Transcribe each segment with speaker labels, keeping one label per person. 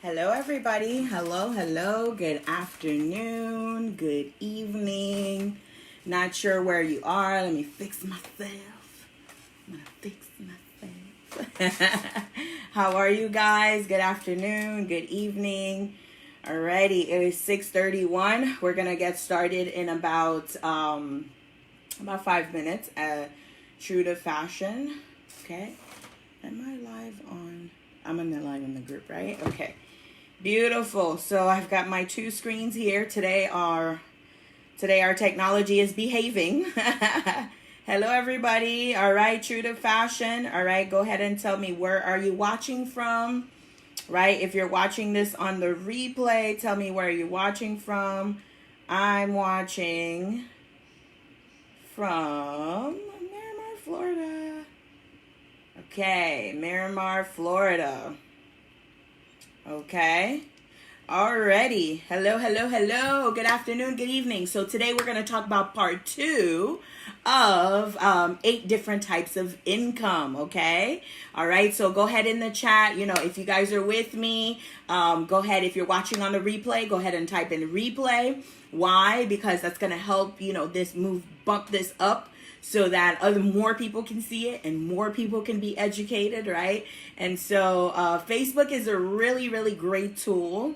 Speaker 1: Hello, everybody. Hello. Good afternoon. Good evening. Not sure where you are. Let me fix myself. I'm gonna fix myself. How are you guys? Good afternoon. Good evening. Alrighty, it is 6:31. We're gonna get started in about 5 minutes. True to fashion. Okay. Am I live on? I'm live in the group, right? Okay. Beautiful. So I've got my two screens here. Today our technology is behaving. Hello, everybody. All right, true to fashion. All right, go ahead and tell me, where are you watching from? Right, if you're watching this on the replay, tell me where you're watching from. I'm watching from Miramar, Florida. Okay, Miramar, Florida. Okay. Alrighty. Hello. Good afternoon, good evening. So today we're going to talk about part 2 of 8 different types of income. Okay. All right. So go ahead in the chat. If you guys are with me, go ahead. If you're watching on the replay, go ahead and type in replay. Why? Because that's going to help, bump this up, so that more people can see it and more people can be educated, right? And so Facebook is a really, really great tool.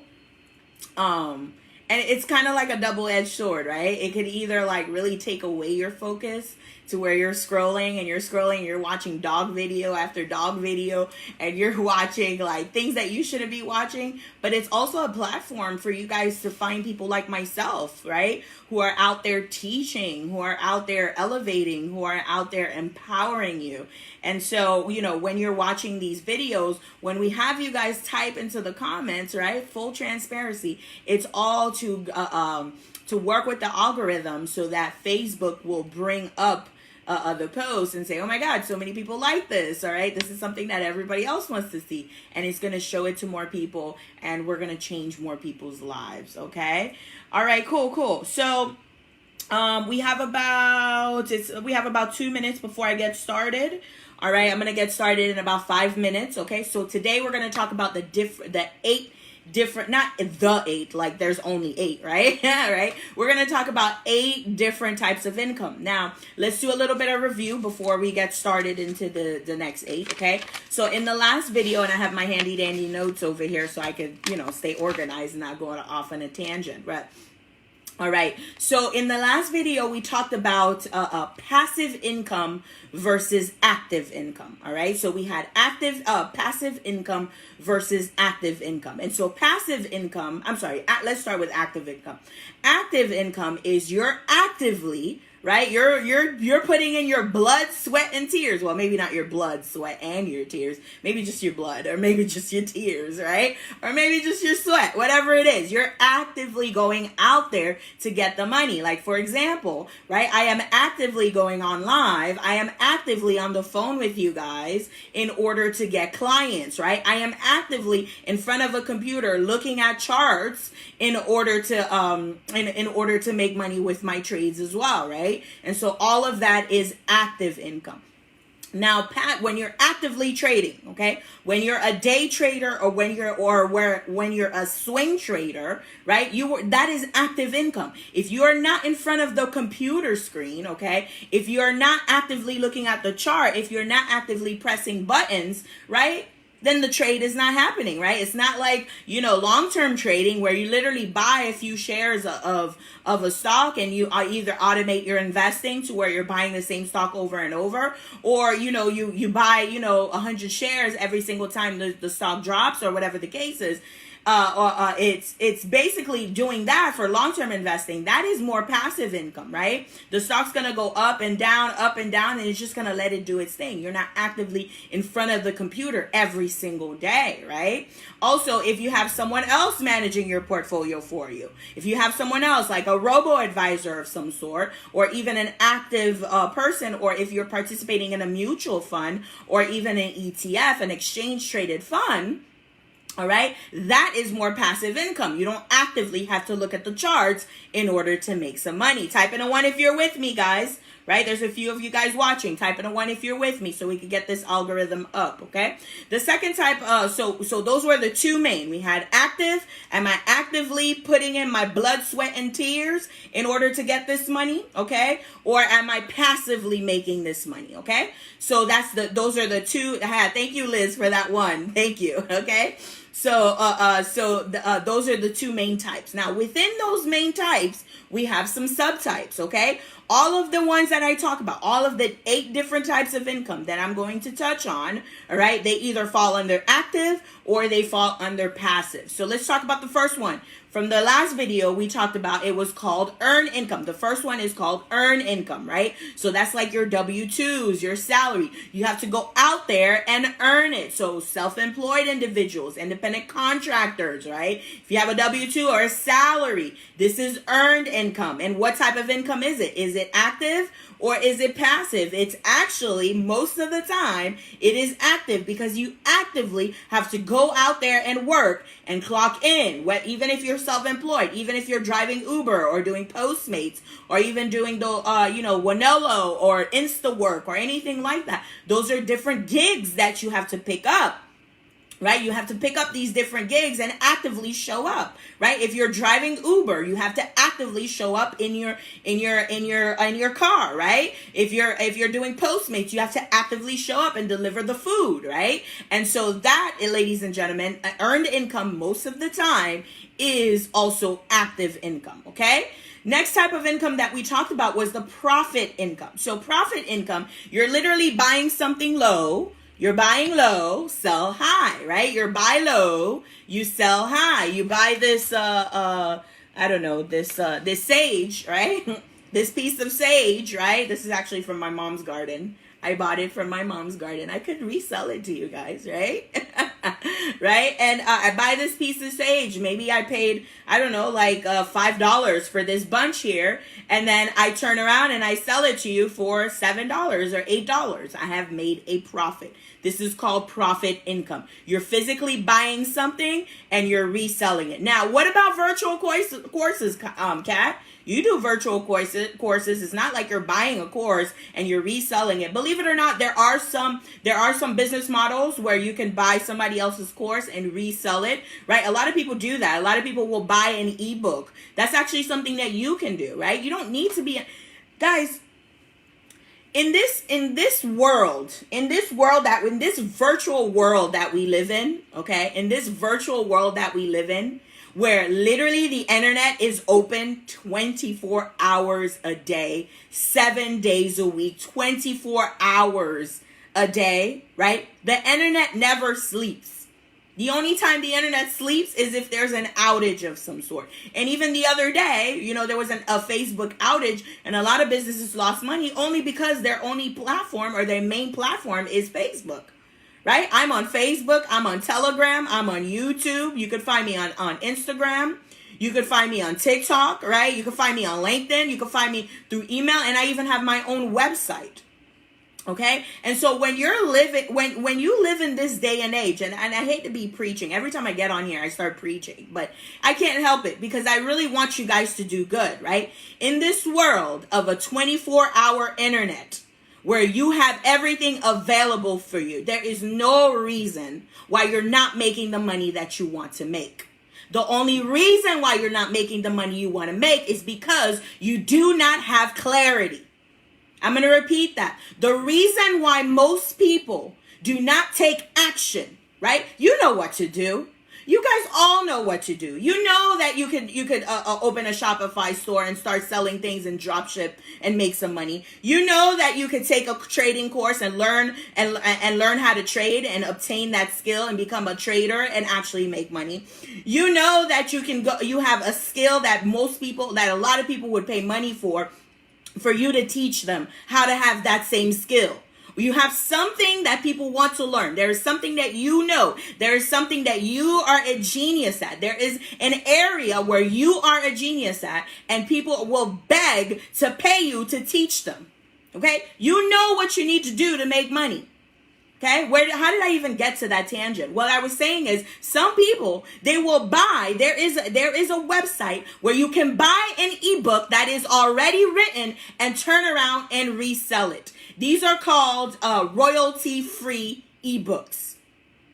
Speaker 1: And it's kind of like a double-edged sword, right? It could either like really take away your focus to where you're scrolling, you're watching dog video after dog video, and you're watching like things that you shouldn't be watching. But it's also a platform for you guys to find people like myself, right? Who are out there teaching, who are out there elevating, who are out there empowering you. And so, when you're watching these videos, when we have you guys type into the comments, right? Full transparency, it's all to work with the algorithm so that Facebook will bring up the post and say, oh my God, so many people like this. All right. This is something that everybody else wants to see, and it's going to show it to more people, and we're going to change more people's lives. Okay. All right, cool. So, we have about 2 minutes before I get started. All right. I'm going to get started in about 5 minutes. Okay. So today we're going to talk about the 8 different, not the 8, like there's only 8, right? Right. We're going to talk about 8 different types of income. Now, let's do a little bit of review before we get started into the next 8. Okay. So in the last video, and I have my handy dandy notes over here so I could, stay organized and not go off on a tangent, right? All right. So in the last video, we talked about passive income versus active income. All right. So we had passive income versus active income. And so passive income, let's start with active income. Active income is you're actively, right? You're putting in your blood, sweat, and tears. Well, maybe not your blood, sweat, and your tears. Maybe just your blood, or maybe just your tears, right? Or maybe just your sweat, whatever it is. You're actively going out there to get the money. Like, for example, right? I am actively going on live. I am actively on the phone with you guys in order to get clients, right? I am actively in front of a computer looking at charts in order to in order to make money with my trades as well, right? And so all of that is active income. Now, when you're actively trading, okay, when you're a day trader or when you're a swing trader, right, that is active income. If you are not in front of the computer screen, okay, if you're not actively looking at the chart, if you're not actively pressing buttons, right, then the trade is not happening, right? It's not like, long-term trading where you literally buy a few shares of a stock and you either automate your investing to where you're buying the same stock over and over, or, you buy, 100 shares every single time the stock drops or whatever the case is. It's basically doing that for long-term investing. That is more passive income, right? The stock's going to go up and down, and it's just going to let it do its thing. You're not actively in front of the computer every single day, right? Also, if you have someone else managing your portfolio for you, if you have someone else like a robo-advisor of some sort, or even an active person, or if you're participating in a mutual fund, or even an ETF, an exchange-traded fund, all right, that is more passive income. You don't actively have to look at the charts in order to make some money. Type in a 1 if you're with me, guys. right? There's a few of you guys watching. Type in a 1 if you're with me so we can get this algorithm up, okay? The second type, so those were the two main. We had active. Am I actively putting in my blood, sweat, and tears in order to get this money, okay? Or am I passively making this money, okay? So those are the two. Thank you, Liz, for that one. Thank you, okay? So those are the two main types. Now, within those main types, we have some subtypes, okay? All of the ones that I talk about, all of the 8 different types of income that I'm going to touch on, all right, they either fall under active or they fall under passive. So let's talk about the first one. From the last video, we talked about, it was called earn income. The first one is called earn income, right? So that's like your W-2s, your salary. You have to go out there and earn it. So self-employed individuals, independent contractors, right? If you have a W-2 or a salary, this is earned income. And what type of income is it? Is it active or is it passive? It's actually, most of the time, it is active because you actively have to go out there and work and clock in. Even if you're self-employed, even if you're driving Uber or doing Postmates or even doing the, Wanelo or InstaWork or anything like that. Those are different gigs that you have to pick up. Right? You have to pick up these different gigs and actively show up, right? If you're driving Uber, you have to actively show up in your car, right? If you're doing Postmates, you have to actively show up and deliver the food, right? And so that, ladies and gentlemen, earned income most of the time is also active income, okay? Next type of income that we talked about was the profit income. So profit income, you're literally buying something low. You're buying low, sell high, right? You buy low, you sell high. You buy this, this sage, right? This piece of sage, right? This is actually from my mom's garden. I bought it from my mom's garden. I could resell it to you guys, right? Right? And I buy this piece of sage. Maybe I paid, $5 for this bunch here. And then I turn around and I sell it to you for $7 or $8. I have made a profit. This is called profit income. You're physically buying something and you're reselling it. Now, what about virtual courses, Kat? You do virtual courses. It's not like you're buying a course and you're reselling it. Believe it or not, there are some business models where you can buy somebody else's course and resell it, right? A lot of people do that. A lot of people will buy an ebook. That's actually something that you can do, right? You don't need to be, guys. In this virtual world that we live in, okay? In this virtual world that we live in, where literally the internet is open 24 hours a day, 7 days a week, 24 hours a day, right? The internet never sleeps. The only time the internet sleeps is if there's an outage of some sort. And even the other day, there was a Facebook outage and a lot of businesses lost money only because their only platform or their main platform is Facebook. Right? I'm on Facebook. I'm on Telegram. I'm on YouTube. You could find me on Instagram. You could find me on TikTok, right? You could find me on LinkedIn. You could find me through email. And I even have my own website. Okay? And so when you live in this day and age, and I hate to be preaching. Every time I get on here, I start preaching. But I can't help it because I really want you guys to do good, right? In this world of a 24-hour internet, where you have everything available for you, there is no reason why you're not making the money that you want to make. The only reason why you're not making the money you want to make is because you do not have clarity. I'm going to repeat that. The reason why most people do not take action, right? You know what to do. You guys all know what to do. You know that you could open a Shopify store and start selling things and drop ship and make some money. You know that you could take a trading course and learn how to trade and obtain that skill and become a trader and actually make money. You know that you have a skill that a lot of people would pay money for you to teach them how to have that same skill. You have something that people want to learn. There is something that you know. There is something that you are a genius at. There is an area where you are a genius at, and people will beg to pay you to teach them. Okay? You know what you need to do to make money. Okay, how did I even get to that tangent? What I was saying is some people, they will buy, there is a website where you can buy an ebook that is already written and turn around and resell it. These are called royalty-free ebooks.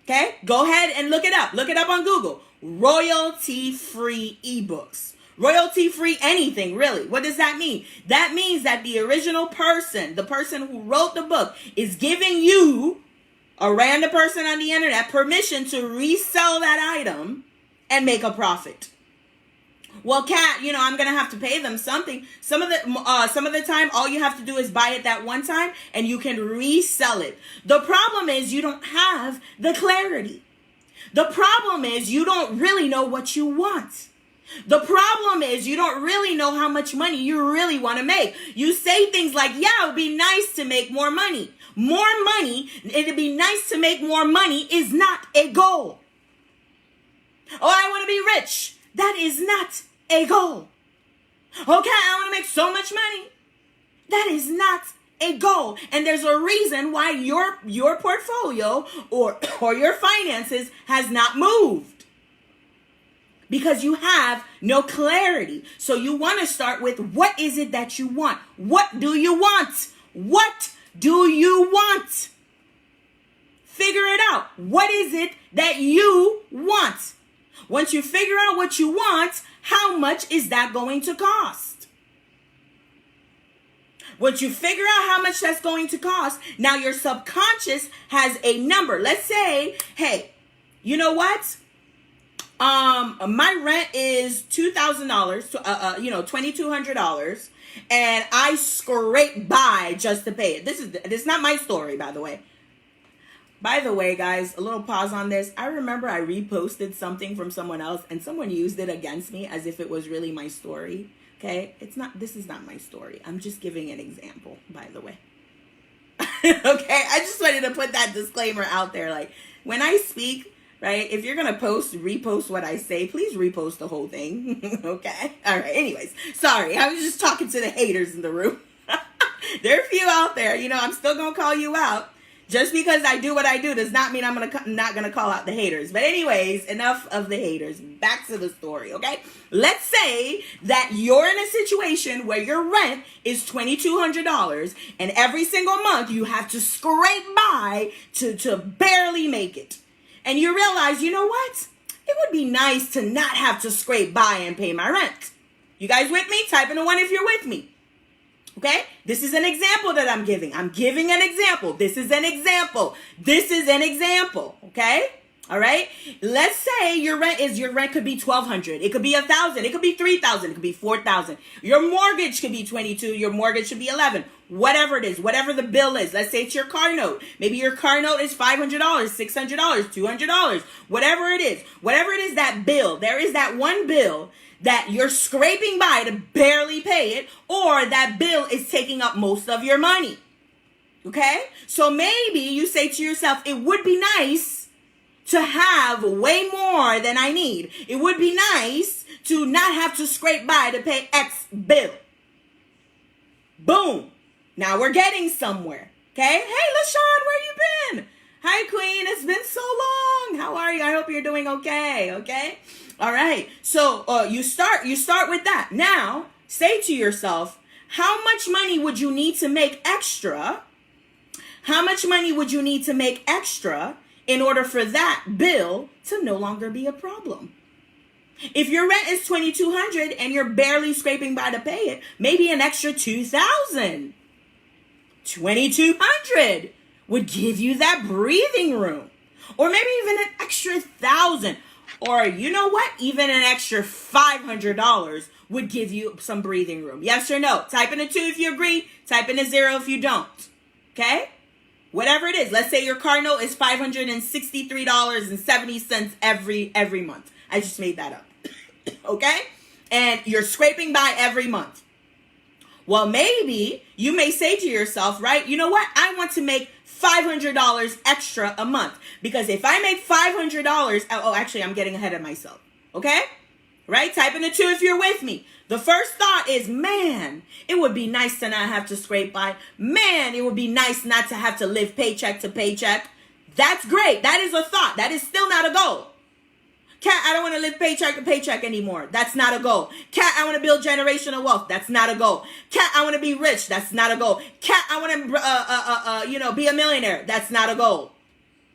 Speaker 1: Okay, go ahead and look it up. Look it up on Google. Royalty-free ebooks. Royalty-free anything, really. What does that mean? That means that the original person, the person who wrote the book, is giving you, a random person on the internet, permission to resell that item and make a profit. Well, Kat, I'm going to have to pay them something. Some of the time, all you have to do is buy it that one time and you can resell it. The problem is you don't have the clarity. The problem is you don't really know what you want. The problem is you don't really know how much money you really want to make. You say things like, yeah, it would be nice to make more money. More money, it'd be nice to make more money is not a goal. Oh, I want to be rich. That is not a goal. Okay, I want to make so much money. That is not a goal. And there's a reason why your portfolio or your finances has not moved. Because you have no clarity. So you want to start with, what is it that you want? What do you want? What do you want? Figure it out. What is it that you want? Once you figure out what you want, how much is that going to cost? Once you figure out how much that's going to cost, now your subconscious has a number. Let's say, hey, you know what? My rent is $2,000, $2,200, and I scrape by just to pay it. This is not my story, by the way. By the way, guys, a little pause on this. I remember I reposted something from someone else, and someone used it against me as if it was really my story. Okay, this is not my story. I'm just giving an example, by the way. Okay, I just wanted to put that disclaimer out there. Like, when I speak, right, if you're going to repost what I say, please repost the whole thing. Okay? All right. Anyways, sorry. I was just talking to the haters in the room. There are a few out there. I'm still going to call you out. Just because I do what I do does not mean I'm not going to call out the haters. But anyways, enough of the haters. Back to the story, okay? Let's say that you're in a situation where your rent is $2,200 and every single month you have to scrape by to barely make it. And you realize, you know what? It would be nice to not have to scrape by and pay my rent. You guys with me? Type in a 1 if you're with me. Okay? This is an example that I'm giving. I'm giving an example. This is an example. This is an example. Okay? All right? Let's say your rent could be $1,200. It could be $1,000. It could be $3,000. It could be $4,000. Your mortgage could be $22,000. Your mortgage should be $11,000. Whatever it is, whatever the bill is. Let's say it's your car note. Maybe your car note is $500, $600, $200. Whatever it is, that bill. There is that one bill that you're scraping by to barely pay it, or that bill is taking up most of your money. Okay? So maybe you say to yourself, it would be nice to have way more than I need. It would be nice to not have to scrape by to pay X bill. Boom. Now we're getting somewhere. Okay? Hey, LaShawn, where you been? Hi, Queen. It's been so long. How are you? I hope you're doing okay. Okay? All right. So you start with that. Now, say to yourself, how much money would you need to make extra? How much money would you need to make extra in order for that bill to no longer be a problem? If your rent is $2,200 and you're barely scraping by to pay it, maybe an extra $2,000. $2,200 would give you that breathing room. Or maybe even an extra $1,000. Or you know what? Even an extra $500 would give you some breathing room. Yes or no? Type in a 2 if you agree. Type in a 0 if you don't. Okay? Whatever it is. Let's say your car note is $563.70 every month. I just made that up. Okay? And you're scraping by every month. Well, maybe you may say to yourself, right? You know what? I want to make $500 extra a month. Because if I make $500, actually, I'm getting ahead of myself. Okay? Right? Type in a 2 if you're with me. The first thought is, man, it would be nice to not have to scrape by. Man, it would be nice not to have to live paycheck to paycheck. That's great. That is a thought. That is still not a goal. Cat, I don't want to live paycheck to paycheck anymore. That's not a goal. Cat, I want to build generational wealth. That's not a goal. Cat, I want to be rich. That's not a goal. Cat, I want to, be a millionaire. That's not a goal.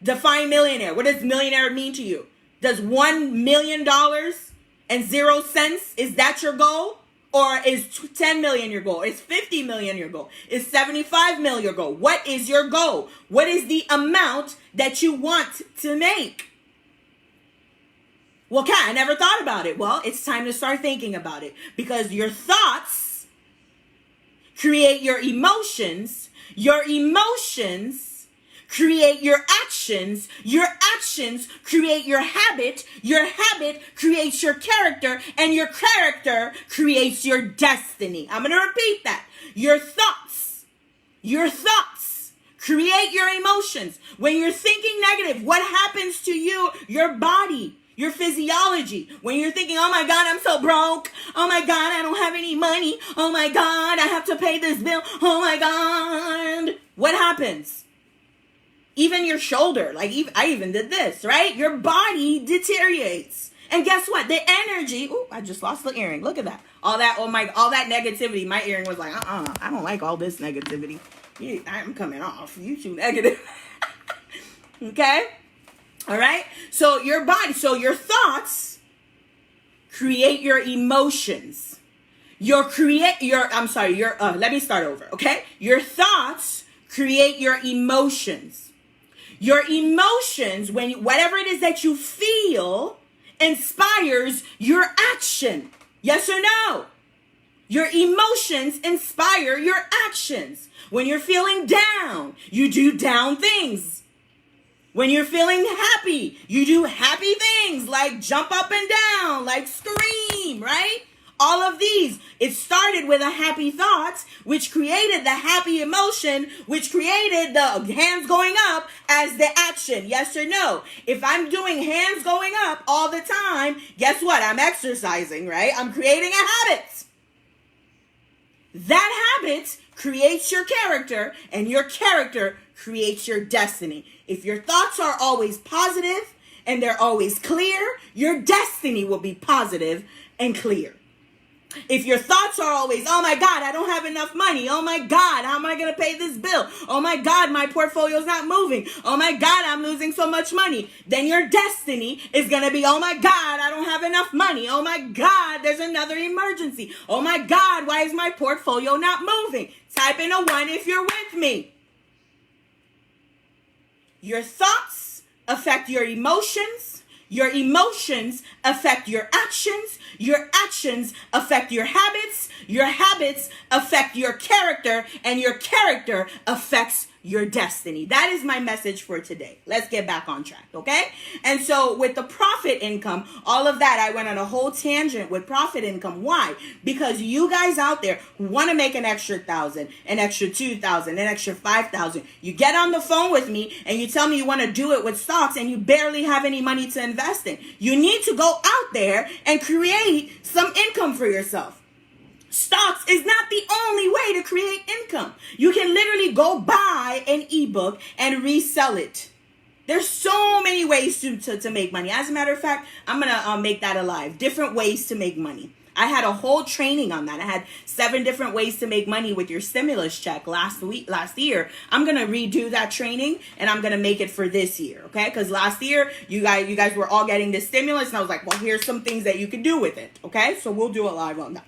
Speaker 1: Define millionaire. What does millionaire mean to you? Does $1 million and 0 cents, is that your goal? Or is 10 million your goal? Is 50 million your goal? Is 75 million your goal? What is your goal? What is the amount that you want to make? Well, Kat, I never thought about it. Well, it's time to start thinking about it, because your thoughts create your emotions. Your emotions create your actions create your habit creates your character, and your character creates your destiny. I'm going to repeat that. Your thoughts create your emotions. When you're thinking negative, what happens to you? Your body, your physiology. When you're thinking, oh my God, I'm so broke. Oh my God, I don't have any money. Oh my God, I have to pay this bill. Oh my God. What happens? Even your shoulder, I even did this, right? Your body deteriorates. And guess what? The energy, I just lost the earring. Look at that. All that negativity. My earring was like, I don't like all this negativity. I'm coming off. You too negative. Okay? All right? So your thoughts create your emotions. Let me start over, okay? Your thoughts create your emotions. Your emotions, whatever it is that you feel, inspires your action. Yes or no? Your emotions inspire your actions. When you're feeling down, you do down things. When you're feeling happy, you do happy things, like jump up and down, like scream, right? All of these, it started with a happy thought, which created the happy emotion, which created the hands going up as the action. Yes or no? If I'm doing hands going up all the time, guess what? I'm exercising, right? I'm creating a habit. That habit creates your character, and your character creates your destiny. If your thoughts are always positive and they're always clear, your destiny will be positive and clear. If your thoughts are always, oh my God, I don't have enough money. Oh my God, how am I going to pay this bill? Oh my God, my portfolio's not moving. Oh my God, I'm losing so much money. Then your destiny is going to be, oh my God, I don't have enough money. Oh my God, there's another emergency. Oh my God, why is my portfolio not moving? Type in a 1 if you're with me. Your thoughts affect your emotions. Your emotions affect your actions. Your actions affect your habits. Your habits affect your character, and your character affects your destiny. That is my message for today. Let's get back on track, okay? And so with the profit income, all of that, I went on a whole tangent with profit income. Why? Because you guys out there want to make an extra 1,000, an extra 2,000, an extra 5,000. You get on the phone with me and you tell me you want to do it with stocks, and you barely have any money to invest in. You need to go out there and create some income for yourself. Stocks is not the only way to create income. You can literally go buy an ebook and resell it. There's so many ways to make money. As a matter of fact, I'm going to make that alive. Different ways to make money. I had a whole training on that. I had 7 different ways to make money with your stimulus check last year. I'm going to redo that training, and I'm going to make it for this year. Okay. Cause last year you guys were all getting the stimulus, and I was like, well, here's some things that you can do with it. Okay. So we'll do a live on that.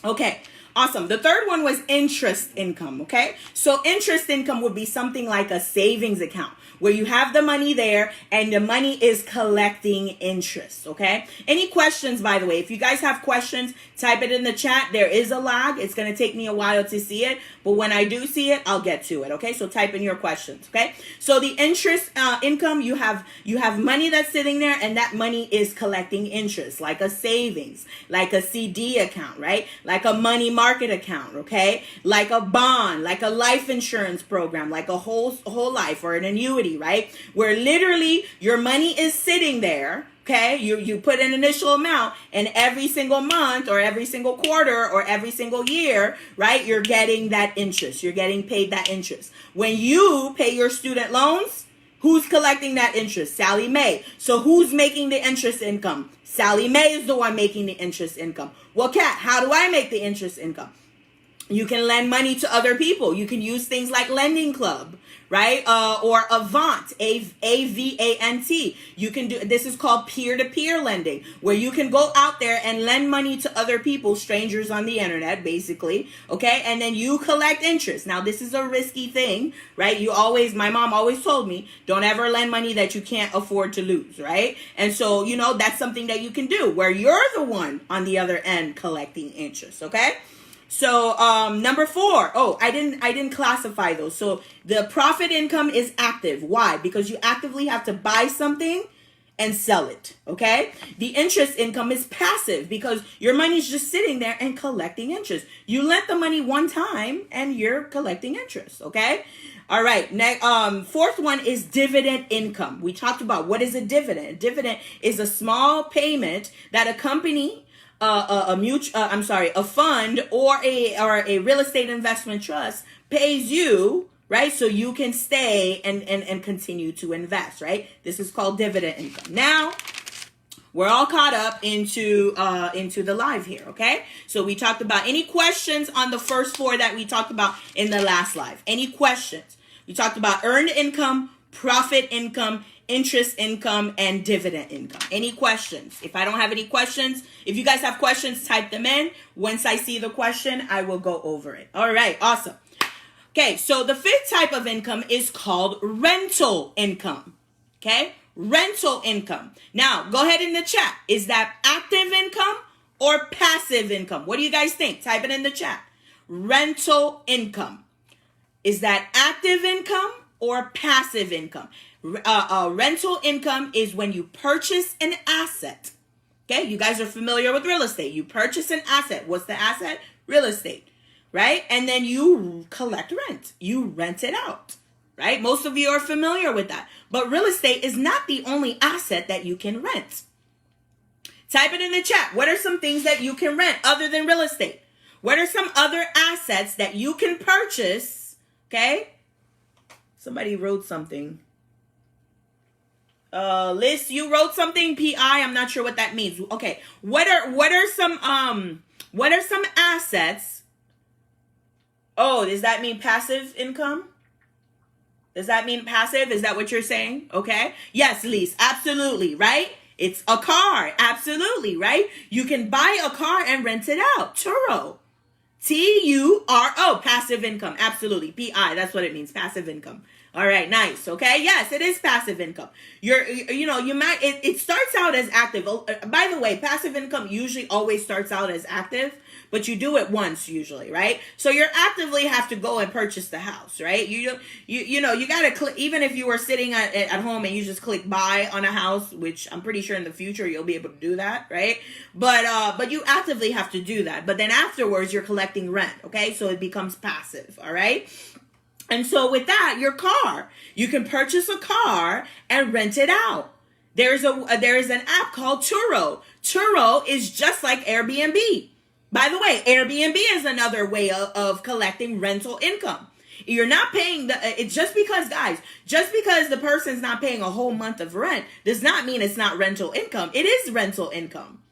Speaker 1: Okay, awesome. The third one was interest income, okay? So interest income would be something like a savings account where you have the money there and the money is collecting interest, okay? Any questions, by the way? If you guys have questions, type it in the chat. There is a lag. It's going to take me a while to see it, but when I do see it, I'll get to it, okay? So type in your questions, okay? So the interest income, you have money that's sitting there, and that money is collecting interest, like a savings, like a CD account, right? Like a money market account, okay? Like a bond, like a life insurance program, like a whole life or an annuity, right? Where literally your money is sitting there, okay? You put an initial amount, and every single month or every single quarter or every single year, right? You're getting that interest. You're getting paid that interest. When you pay your student loans, Who's collecting that interest? Sally Mae. So who's making the interest income? Sally Mae is the one making the interest income. Well, Kat, how do I make the interest income? You can lend money to other people. You can use things like Lending Club, right? Or Avant, A-V-A-N-T. You can do, this is called peer-to-peer lending, where you can go out there and lend money to other people, strangers on the internet, basically, okay? And then you collect interest. Now, this is a risky thing, right? My mom always told me, don't ever lend money that you can't afford to lose, right? And so, that's something that you can do, where you're the one on the other end collecting interest, okay? So, number 4. Oh, I didn't classify those. So the profit income is active. Why? Because you actively have to buy something and sell it. Okay. The interest income is passive because your money's just sitting there and collecting interest. You lent the money one time and you're collecting interest. Okay. All right. Next, 4th one is dividend income. We talked about what is a dividend. A dividend is a small payment that a company, a fund or a real estate investment trust pays you, right? So you can stay and continue to invest, right? This is called dividend income. Now, we're all caught up into the live here, okay? So we talked about any questions on the first 4 that we talked about in the last live. Any questions? We talked about earned income, profit income, interest income, and dividend income. Any questions? If I don't have any questions, if you guys have questions, type them in. Once I see the question, I will go over it. All right, awesome. Okay, so the 5th type of income is called rental income. Okay, rental income. Now, go ahead in the chat. Is that active income or passive income? What do you guys think? Type it in the chat. Rental income. Is that active income or passive income? Rental income is when you purchase an asset. Okay, you guys are familiar with real estate. You purchase an asset. What's the asset? Real estate, right? And then you collect rent. You rent it out, right? Most of you are familiar with that. But real estate is not the only asset that you can rent. Type it in the chat. What are some things that you can rent other than real estate? What are some other assets that you can purchase? Okay, somebody wrote something. Liz, you wrote something. PI, I'm not sure what that means. Okay, what are some assets? Oh, does that mean passive income? Does that mean passive? Is that what you're saying? Okay. Yes, Liz, absolutely, right? It's a car, absolutely, right? You can buy a car and rent it out. Turo. T-U-R-O, passive income, absolutely. P-I, that's what it means, passive income. All right, nice. Okay, yes, it is passive income. It starts out as active. By the way, passive income usually always starts out as active, but you do it once usually, right? So you actively have to go and purchase the house, right? You gotta click. Even if you were sitting at home and you just click buy on a house, which I'm pretty sure in the future you'll be able to do that, right? But you actively have to do that. But then afterwards you're collecting rent, okay? So it becomes passive, all right? And so with that, your car, you can purchase a car and rent it out. There is an app called Turo. Turo is just like Airbnb. By the way, Airbnb is another way of collecting rental income. You're not paying just because the person's not paying a whole month of rent does not mean it's not rental income. It is rental income.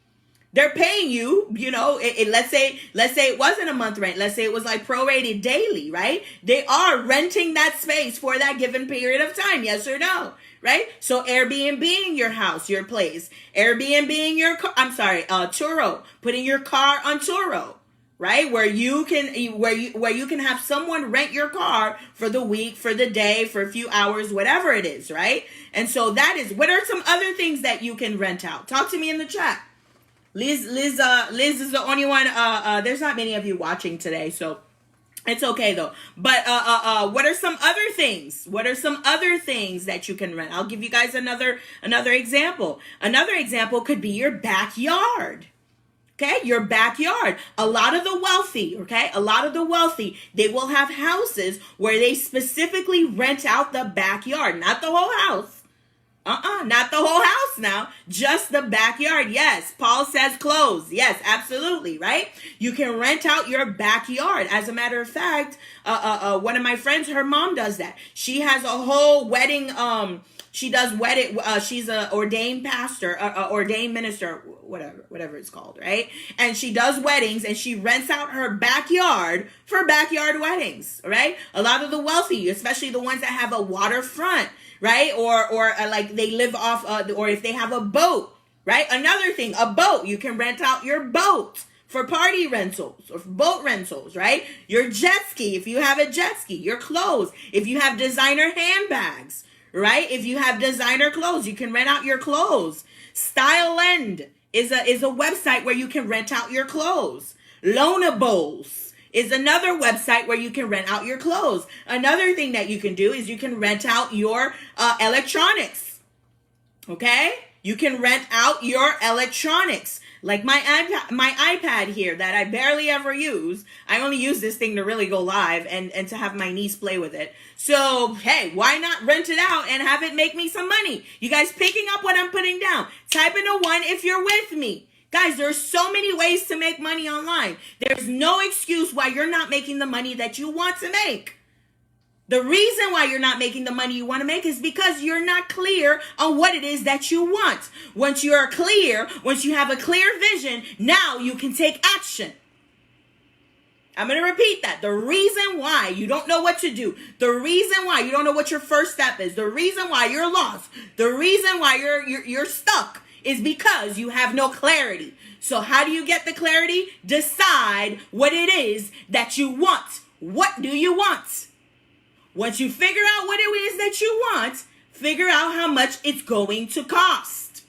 Speaker 1: They're paying you, let's say it wasn't a month rent. Let's say it was like prorated daily, right? They are renting that space for that given period of time. Yes or no? Right? So Airbnb-ing your house, your place, Airbnb-ing your car, Turo, putting your car on Turo, right? Where you can have someone rent your car for the week, for the day, for a few hours, whatever it is, right? And so that is, what are some other things that you can rent out? Talk to me in the chat. Liz is the only one. There's not many of you watching today, so it's okay though. But what are some other things? What are some other things that you can rent? I'll give you guys another example. Another example could be your backyard. Okay, your backyard. A lot of the wealthy, they will have houses where they specifically rent out the backyard, not the whole house. not the whole house now, just the backyard. Yes, Paul says clothes. Yes, absolutely, right? You can rent out your backyard. As a matter of fact, one of my friends, her mom does that. She has a whole wedding, she does wedding, she's a ordained pastor, ordained minister, whatever it's called, right? And she does weddings and she rents out her backyard for backyard weddings, right? A lot of the wealthy, especially the ones that have a waterfront, right? Or like they live off, or if they have a boat, right? Another thing, a boat, you can rent out your boat for party rentals or boat rentals, right? Your jet ski, if you have a jet ski, your clothes, if you have designer handbags, right? If you have designer clothes, you can rent out your clothes. Styleend is a website where you can rent out your clothes. Loanables is another website where you can rent out your clothes. Another thing that you can do is you can rent out your electronics. Okay? You can rent out your electronics. Like my iPad here that I barely ever use. I only use this thing to really go live and to have my niece play with it. So, hey, why not rent it out and have it make me some money? You guys picking up what I'm putting down? Type in a 1 if you're with me. Guys, there's so many ways to make money online. There's no excuse why you're not making the money that you want to make. The reason why you're not making the money you want to make is because you're not clear on what it is that you want. Once you are clear, once you have a clear vision, now you can take action. I'm going to repeat that. The reason why you don't know what to do, the reason why you don't know what your first step is, the reason why you're lost, the reason why you're stuck is because you have no clarity. So how do you get the clarity? Decide what it is that you want. What do you want? Once you figure out what it is that you want, figure out how much it's going to cost.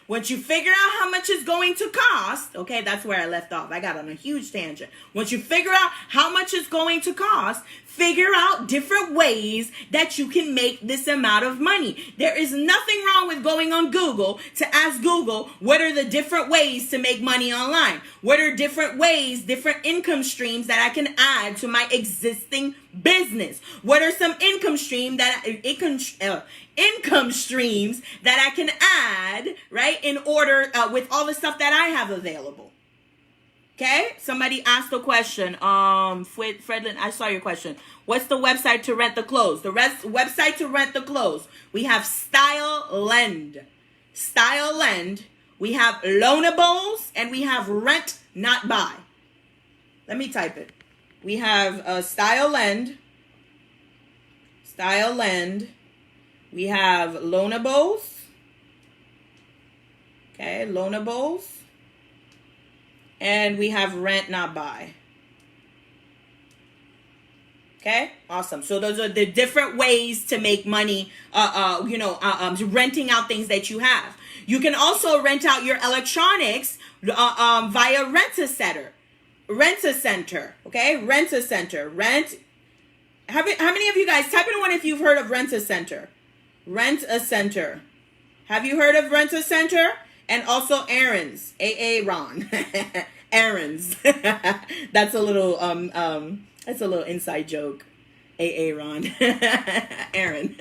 Speaker 1: Once you figure out how much it's going to cost, okay, that's where I left off. I got on a huge tangent. Once you figure out how much it's going to cost, figure out different ways that you can make this amount of money. There is nothing wrong with going on Google to ask Google, what are the different ways to make money online? What are different ways, different income streams that I can add to my existing business? What are some income streams that I can add, right, in order with all the stuff that I have available? Okay, somebody asked a question. Fredlin, I saw your question. What's the website to rent the clothes? The website to rent the clothes. We have Styleend. Styleend. We have Loanables, and we have Rent Not Buy. Let me type it. We have Styleend. Styleend. We have Loanables. Okay, Loanables. And we have Rent Not Buy. Okay, awesome. So those are the different ways to make money, renting out things that you have. You can also rent out your electronics via Rent-A-Center. Rent-A-Center, okay? Rent-A-Center. How many of you guys, type in one if you've heard of Rent-A-Center. Rent-A-Center. Have you heard of Rent-A-Center? And also Aaron's, Aaron. Aaron's. That's a little inside joke. Aaron. Aaron.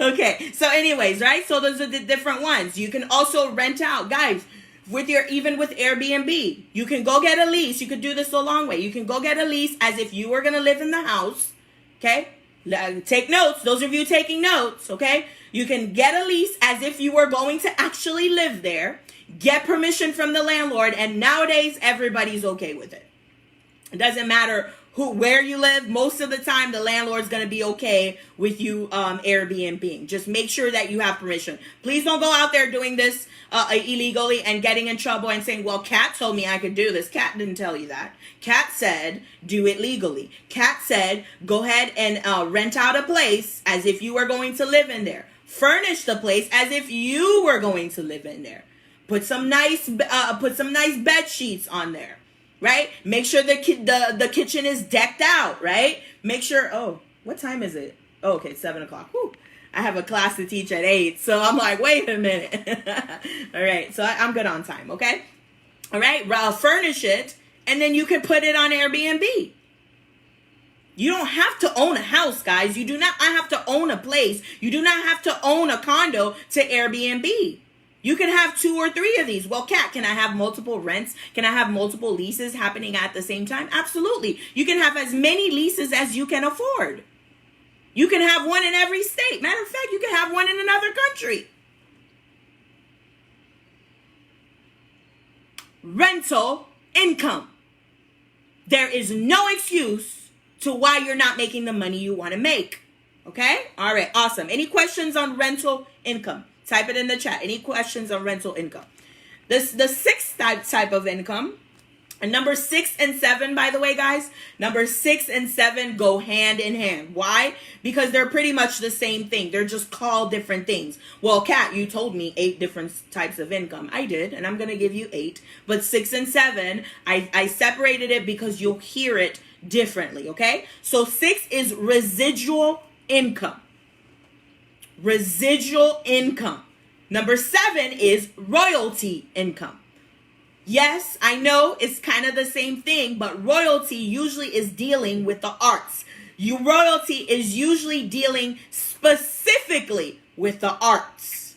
Speaker 1: Okay. So anyways, right? So those are the different ones. You can also rent out, guys, even with Airbnb. You can go get a lease. You could do this the long way. You can go get a lease as if you were going to live in the house. Okay? Take notes. Those of you taking notes, okay? You can get a lease as if you were going to actually live there. Get permission from the landlord, and nowadays everybody's okay with it. It doesn't matter where you live. Most of the time, the landlord's going to be okay with you Airbnb. Just make sure that you have permission. Please don't go out there doing this illegally and getting in trouble and saying, well, Kat told me I could do this. Kat didn't tell you that. Kat said, do it legally. Kat said, go ahead and rent out a place as if you were going to live in there. Furnish the place as if you were going to live in there. Put some nice bed sheets on there. Right? Make sure the kitchen is decked out, right? Make sure, oh, what time is it? Oh, okay, 7 o'clock. Whew. I have a class to teach at 8, so I'm like, wait a minute. All right, so I'm good on time, okay? All right, furnish it, and then you can put it on Airbnb. You don't have to own a house, guys. You do not have to own a place. You do not have to own a condo to Airbnb. You can have 2 or 3 of these. Well, Kat, can I have multiple rents? Can I have multiple leases happening at the same time? Absolutely. You can have as many leases as you can afford. You can have one in every state. Matter of fact, you can have one in another country. Rental income. There is no excuse to why you're not making the money you want to make. Okay? All right. Awesome. Any questions on rental income? Type it in the chat. Any questions on rental income? The 6th type of income. And number 6 and 7, by the way, guys, number 6 and 7 go hand in hand. Why? Because they're pretty much the same thing. They're just called different things. Well, Kat, you told me 8 different types of income. I did, and I'm going to give you 8. But 6 and 7, I separated it because you'll hear it differently, okay? So 6 is residual income. Residual income. Number 7 is royalty income. Yes, I know it's kind of the same thing, but royalty usually is dealing with the arts. Royalty is usually dealing specifically with the arts.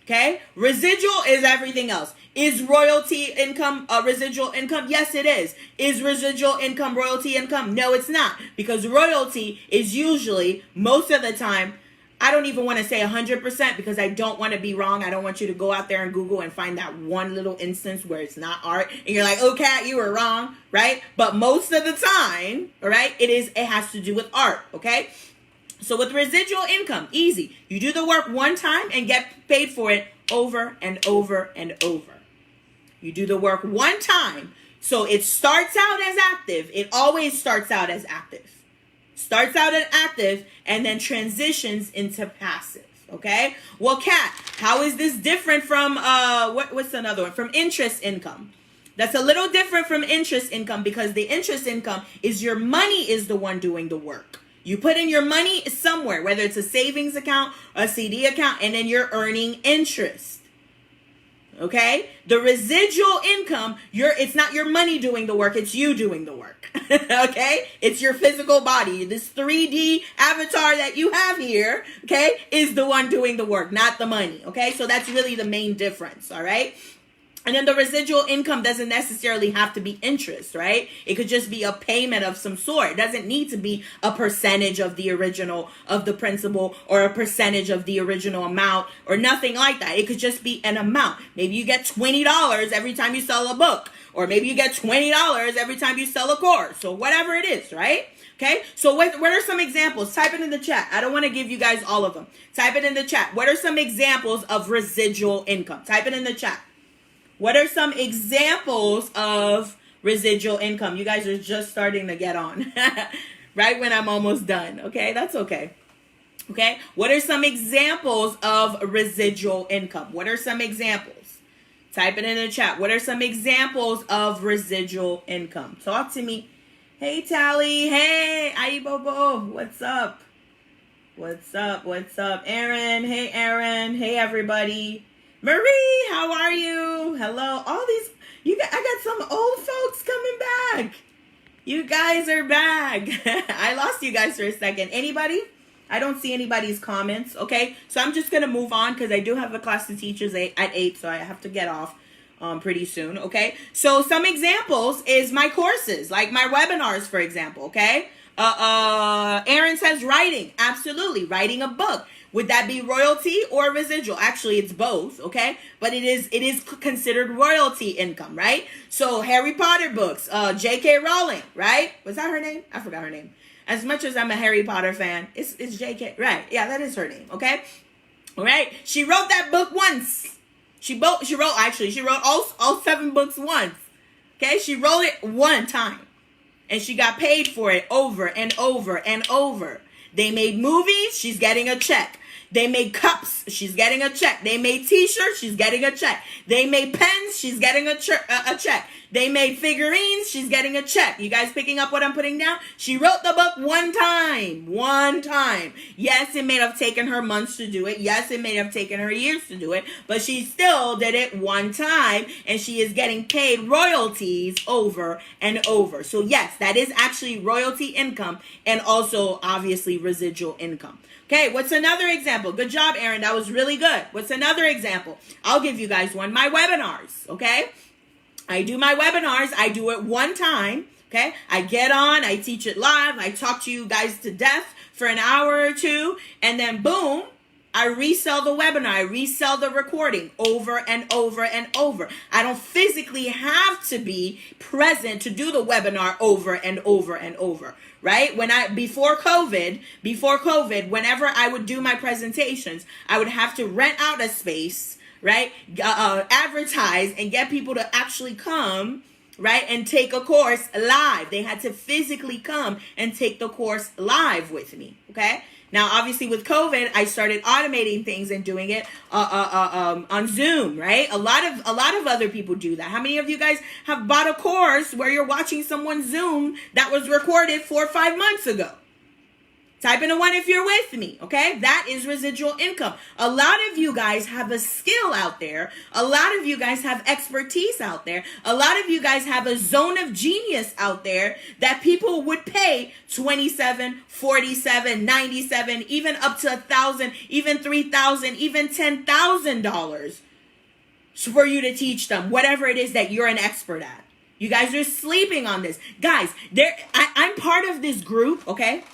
Speaker 1: Okay? Residual is everything else. Is royalty income residual income? Yes, it is. Is residual income royalty income? No, it's not. Because royalty is usually, most of the time, I don't even want to say 100% because I don't want to be wrong. I don't want you to go out there and Google and find that one little instance where it's not art. And you're like, oh, Kat, you were wrong, right? But most of the time, all right, it has to do with art, okay? So with residual income, easy. You do the work one time and get paid for it over and over and over. You do the work one time. So it starts out as active. It always starts out as active. Starts out as active and then transitions into passive. Okay. Well, Kat, how is this different from what's another one? From interest income. That's a little different from interest income because the interest income is your money is the one doing the work. You put in your money somewhere, whether it's a savings account, a CD account, and then you're earning interest. Okay? The residual income, it's not your money doing the work, it's you doing the work. Okay? It's your physical body. This 3D avatar that you have here, okay, is the one doing the work, not the money. Okay? So that's really the main difference, all right? And then the residual income doesn't necessarily have to be interest, right? It could just be a payment of some sort. It doesn't need to be a percentage of the original, of the principal, or a percentage of the original amount, or nothing like that. It could just be an amount. Maybe you get $20 every time you sell a book, or maybe you get $20 every time you sell a course, so whatever it is, right? Okay, so what are some examples? Type it in the chat. I don't want to give you guys all of them. Type it in the chat. What are some examples of residual income? Type it in the chat. What are some examples of residual income? You guys are just starting to get on. Right when I'm almost done. Okay, that's okay. Okay, what are some examples of residual income? What are some examples? Type it in the chat. What are some examples of residual income? Talk to me. Hey, Tally. Hey, Aibobo. What's up? What's up? What's up? Aaron. Hey, Aaron. Hey, everybody. Marie, how are you? Hello. All these, I got some old folks coming back. You guys are back. I lost you guys for a second. Anybody? I don't see anybody's comments. Okay. So I'm just going to move on because I do have a class to teachers at 8. So I have to get off pretty soon. Okay. So some examples is my courses, like my webinars, for example. Okay. Aaron says writing. Absolutely. Writing a book. Would that be royalty or residual? Actually, it's both, okay? But it is considered royalty income, right? So Harry Potter books, J.K. Rowling, right? Was that her name? I forgot her name. As much as I'm a Harry Potter fan, it's J.K. Right? Yeah, that is her name, okay? All right. She wrote that book once. She wrote all 7 books once. Okay? She wrote it one time, and she got paid for it over and over and over. They made movies. She's getting a check. They made cups. She's getting a check. They made t-shirts. She's getting a check. They made pens. She's getting a check. They made figurines. She's getting a check. You guys picking up what I'm putting down? She wrote the book one time. One time. Yes, it may have taken her months to do it. Yes, it may have taken her years to do it. But she still did it one time. And she is getting paid royalties over and over. So yes, that is actually royalty income and also obviously residual income. Okay, what's another example? Good job, Aaron. That was really good. What's another example? I'll give you guys one. My webinars, okay? I do my webinars. I do it one time, okay? I get on. I teach it live. I talk to you guys to death for an hour or two. And then, boom, I resell the webinar. I resell the recording over and over and over. I don't physically have to be present to do the webinar over and over and over. Right? Before COVID, whenever I would do my presentations, I would have to rent out a space, right? Advertise and get people to actually come, right? And take a course live. They had to physically come and take the course live with me. Okay. Now, obviously with COVID, I started automating things and doing it on Zoom, right? A lot of other people do that. How many of you guys have bought a course where you're watching someone Zoom that was recorded 4 or 5 months ago? Type in a 1 if you're with me, okay? That is residual income. A lot of you guys have a skill out there. A lot of you guys have expertise out there. A lot of you guys have a zone of genius out there that people would pay $27, $47, $97, even up to $1,000, even $3,000, even $10,000 for you to teach them whatever it is that you're an expert at. You guys are sleeping on this. Guys, I'm part of this group, okay?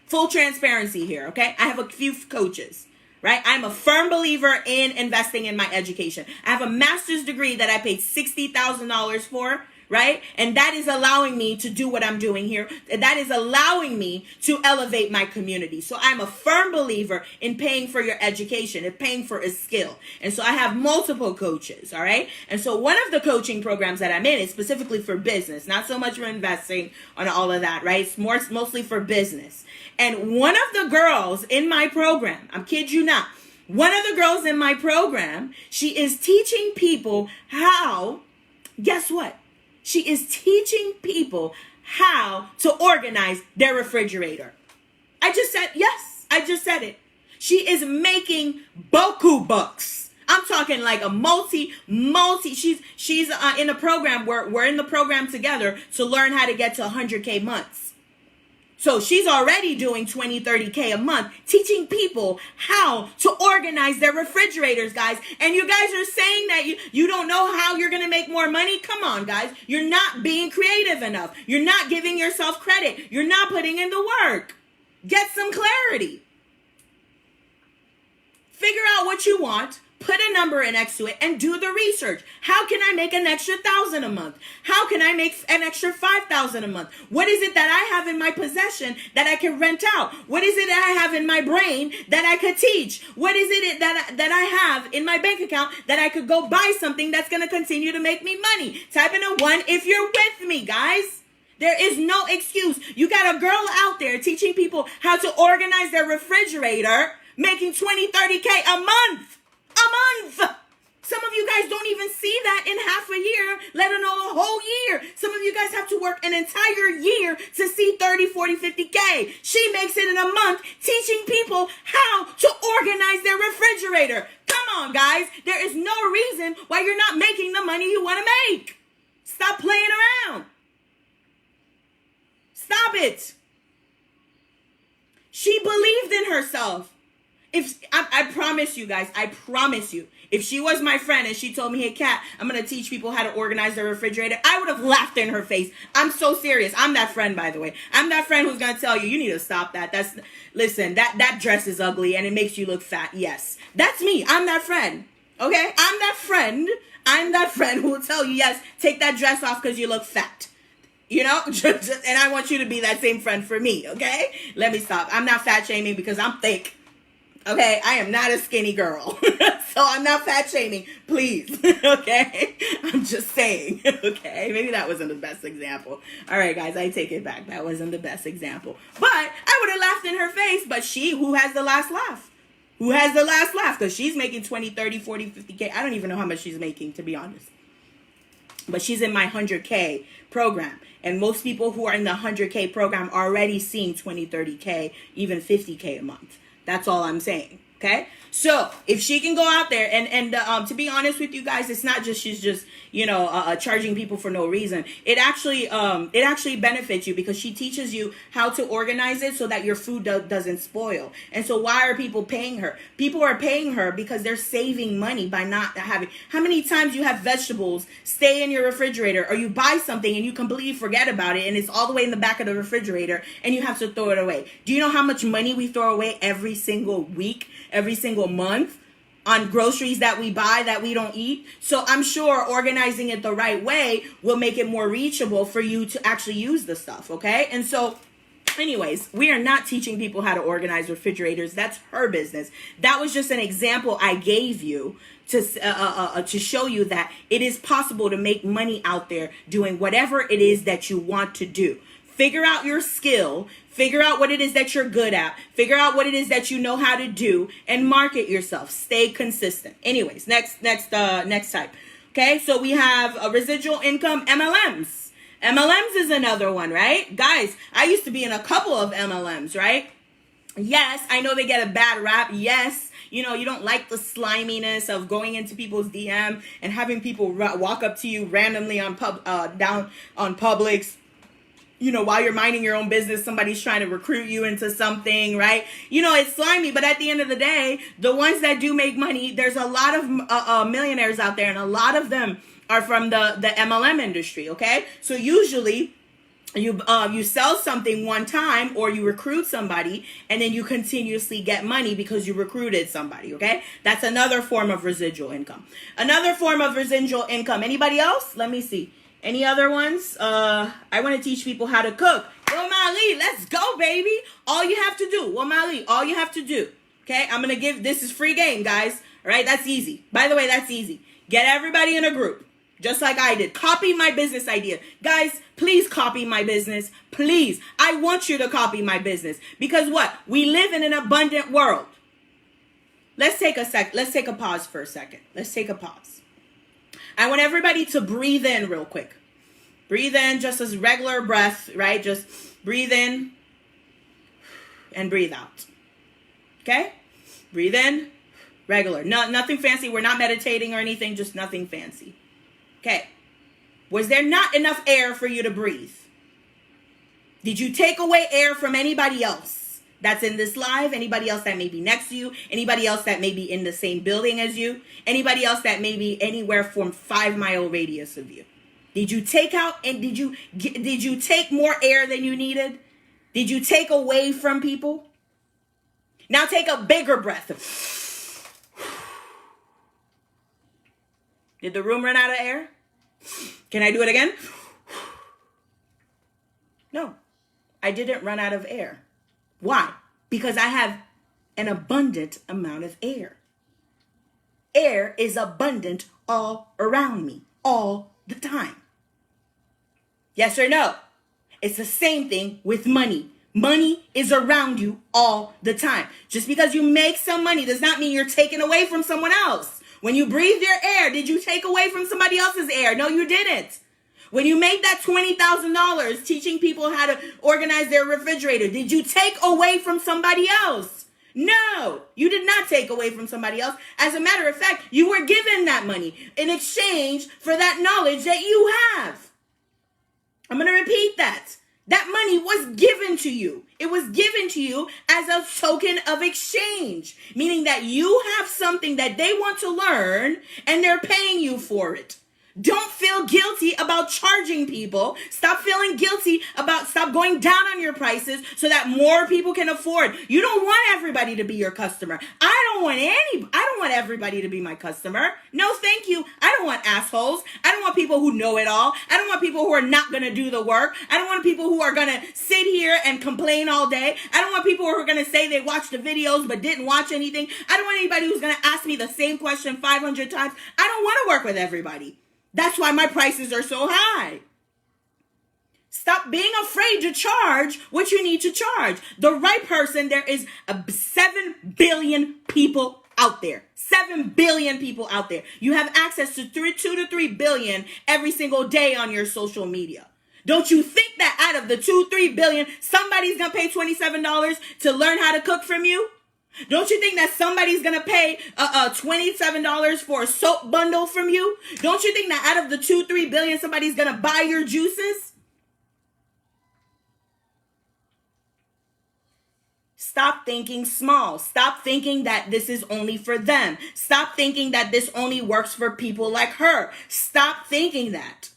Speaker 1: Full transparency here, okay? I have a few coaches, right? I'm a firm believer in investing in my education. I have a master's degree that I paid $60,000 for, right? And that is allowing me to do what I'm doing here. That is allowing me to elevate my community. So I'm a firm believer in paying for your education and paying for a skill. And so I have multiple coaches, all right? And so one of the coaching programs that I'm in is specifically for business, not so much for investing on all of that, right? It's mostly for business. And one of the girls in my program, I'm kid you not, one of the girls in my program, she is teaching people how, guess what? She is teaching people how to organize their refrigerator. I just said it. She is making boku bucks. I'm talking like a multi. She's in a program where we're in the program together to learn how to get to 100K months. So she's already doing 20, 30K a month, teaching people how to organize their refrigerators, guys. And you guys are saying that you don't know how you're going to make more money. Come on, guys. You're not being creative enough. You're not giving yourself credit. You're not putting in the work. Get some clarity. Figure out what you want. Put a number next to it and do the research. How can I make an extra $1,000 a month? How can I make an extra $5,000 a month? What is it that I have in my possession that I can rent out? What is it that I have in my brain that I could teach? What is it that I have in my bank account that I could go buy something that's going to continue to make me money? Type in a 1 if you're with me, guys. There is no excuse. You got a girl out there teaching people how to organize their refrigerator, making 20, 30K a month. A month. Some of you guys don't even see that in half a year, let alone a whole year. Some of you guys have to work an entire year to see 30, 40, 50K. She makes it in a month teaching people how to organize their refrigerator. Come on, guys. There is no reason why you're not making the money you want to make. Stop playing around. Stop it. She believed in herself. I promise you guys, I promise you, if she was my friend and she told me, hey, Kat, I'm going to teach people how to organize their refrigerator, I would have laughed in her face. I'm so serious. I'm that friend, by the way. I'm that friend who's going to tell you, you need to stop that. Listen, that dress is ugly and it makes you look fat. Yes, that's me. I'm that friend. Okay? I'm that friend who will tell you, yes, take that dress off because you look fat. You know, and I want you to be that same friend for me. Okay? Let me stop. I'm not fat shaming because I'm thick. Okay, I am not a skinny girl, so I'm not fat shaming, please, okay? I'm just saying, okay? Maybe that wasn't the best example. All right, guys, I take it back. That wasn't the best example. But I would have laughed in her face, but who has the last laugh? Who has the last laugh? Because she's making 20, 30, 40, 50K. I don't even know how much she's making, to be honest. but she's in my 100K program. And most people who are in the 100K program are already seeing 20, 30K, even 50K a month. That's all I'm saying. Okay, so if she can go out there and to be honest with you guys, it's not just she's just charging people for no reason. It actually benefits you because she teaches you how to organize it so that your food doesn't spoil. And so why are people paying her? People are paying her because they're saving money by not having. How many times you have vegetables stay in your refrigerator, or you buy something and you completely forget about it and it's all the way in the back of the refrigerator and you have to throw it away? Do you know how much money we throw away every single week, every single month on groceries that we buy that we don't eat? So I'm sure organizing it the right way will make it more reachable for you to actually use the stuff, okay? And so anyways, we are not teaching people how to organize refrigerators. That's her business. That was just an example I gave you to show you that it is possible to make money out there doing whatever it is that you want to do. Figure out your skill, figure out what it is that you're good at, figure out what it is that you know how to do, and market yourself. Stay consistent. Anyways, next type. Okay, so we have a residual income, MLMs. MLMs is another one, right? Guys, I used to be in a couple of MLMs, right? Yes, I know they get a bad rap. Yes, you don't like the sliminess of going into people's DM and having people walk up to you randomly on down on Publix. While you're minding your own business, somebody's trying to recruit you into something, right? It's slimy, but at the end of the day, the ones that do make money, there's a lot of millionaires out there, and a lot of them are from the MLM industry, okay? So usually you sell something one time, or you recruit somebody, and then you continuously get money because you recruited somebody, okay? That's another form of residual income. Another form of residual income. Anybody else? Let me see. Any other ones? I want to teach people how to cook. Mali, let's go, baby. All you have to do. Mali, all you have to do. Okay, I'm going to this is free game, guys. All right, that's easy. By the way, that's easy. Get everybody in a group, just like I did. Copy my business idea. Guys, please copy my business. Please. I want you to copy my business. Because what? We live in an abundant world. Let's take a pause for a second. Let's take a pause. I want everybody to breathe in real quick. Breathe in just as regular breath, right? Just breathe in and breathe out. Okay? Breathe in, regular. Nothing fancy. We're not meditating or anything, just nothing fancy. Okay. Was there not enough air for you to breathe? Did you take away air from anybody else that's in this live? Anybody else that may be next to you? Anybody else that may be in the same building as you? Anybody else that may be anywhere from 5-mile radius of you? Did you take out and did you take more air than you needed? Did you take away from people? Now take a bigger breath. Did the room run out of air? Can I do it again? No, I didn't run out of air. Why? Because I have an abundant amount of air. Air is abundant all around me, all the time. Yes or no? It's the same thing with money. Money is around you all the time. Just because you make some money does not mean you're taking away from someone else. When you breathe your air, did you take away from somebody else's air? No, you didn't. When you made that $20,000 teaching people how to organize their refrigerator, did you take away from somebody else? No, you did not take away from somebody else. As a matter of fact, you were given that money in exchange for that knowledge that you have. I'm going to repeat that. That money was given to you. It was given to you as a token of exchange, meaning that you have something that they want to learn and they're paying you for it. Don't feel guilty about charging people. Stop feeling guilty stop going down on your prices so that more people can afford. You don't want everybody to be your customer. I don't want everybody to be my customer. No, thank you. I don't want assholes. I don't want people who know it all. I don't want people who are not going to do the work. I don't want people who are going to sit here and complain all day. I don't want people who are going to say they watched the videos but didn't watch anything. I don't want anybody who's going to ask me the same question 500 times. I don't want to work with everybody. That's why my prices are so high. Stop being afraid to charge what you need to charge. The right person, there is 7 billion people out there. 7 billion people out there. You have access to 2 to 3 billion every single day on your social media. Don't you think that out of the 3 billion, somebody's going to pay $27 to learn how to cook from you? Don't you think that somebody's going to pay $27 for a soap bundle from you? Don't you think that out of the 3 billion, somebody's going to buy your juices? Stop thinking small. Stop thinking that this is only for them. Stop thinking that this only works for people like her. Stop thinking that.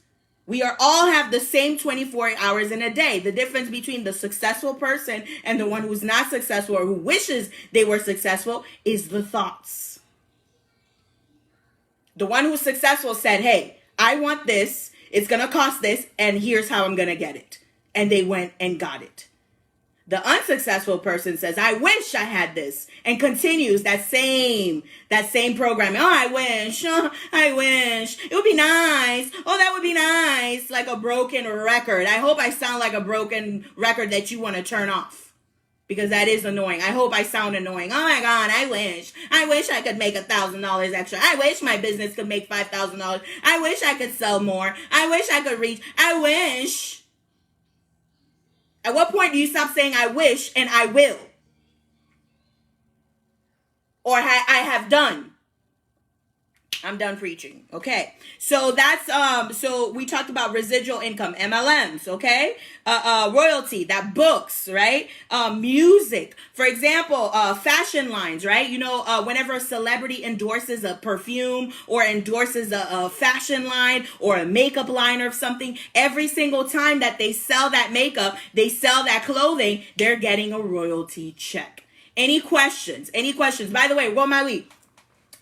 Speaker 1: We are all have the same 24 hours in a day. The difference between the successful person and the one who's not successful or who wishes they were successful is the thoughts. The one who's successful said, hey, I want this. It's going to cost this. And here's how I'm going to get it. And they went and got it. The unsuccessful person says, I wish I had this, and continues that same programming. Oh, I wish. Oh, I wish. It would be nice. Oh, that would be nice. Like a broken record. I hope I sound like a broken record that you want to turn off, because that is annoying. I hope I sound annoying. Oh my God, I wish. I wish I could make $1,000 extra. I wish my business could make $5,000. I wish I could sell more. I wish I could reach. I wish. At what point do you stop saying I wish and I will? Or I have done. I'm done preaching. Okay. So that's so we talked about residual income, MLMs, okay? Royalty, that books, right? Music. For example, fashion lines, right? You know, whenever a celebrity endorses a perfume or endorses a fashion line or a makeup line or something, every single time that they sell that makeup, they sell that clothing, they're getting a royalty check. Any questions? Any questions? By the way, Womali,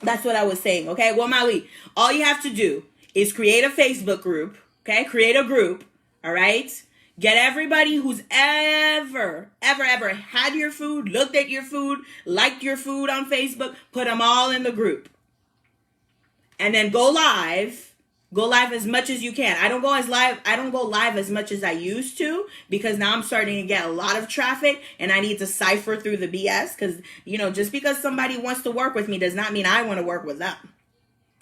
Speaker 1: that's what I was saying, okay? Womali, all you have to do is create a Facebook group, okay? Create a group, all right? Get everybody who's ever had your food, looked at your food, liked your food on Facebook, put them all in the group. And then go live as much as you can. I don't go live as much as I used to, because now I'm starting to get a lot of traffic and I need to cipher through the BS, because, you know, just because somebody wants to work with me does not mean I want to work with them.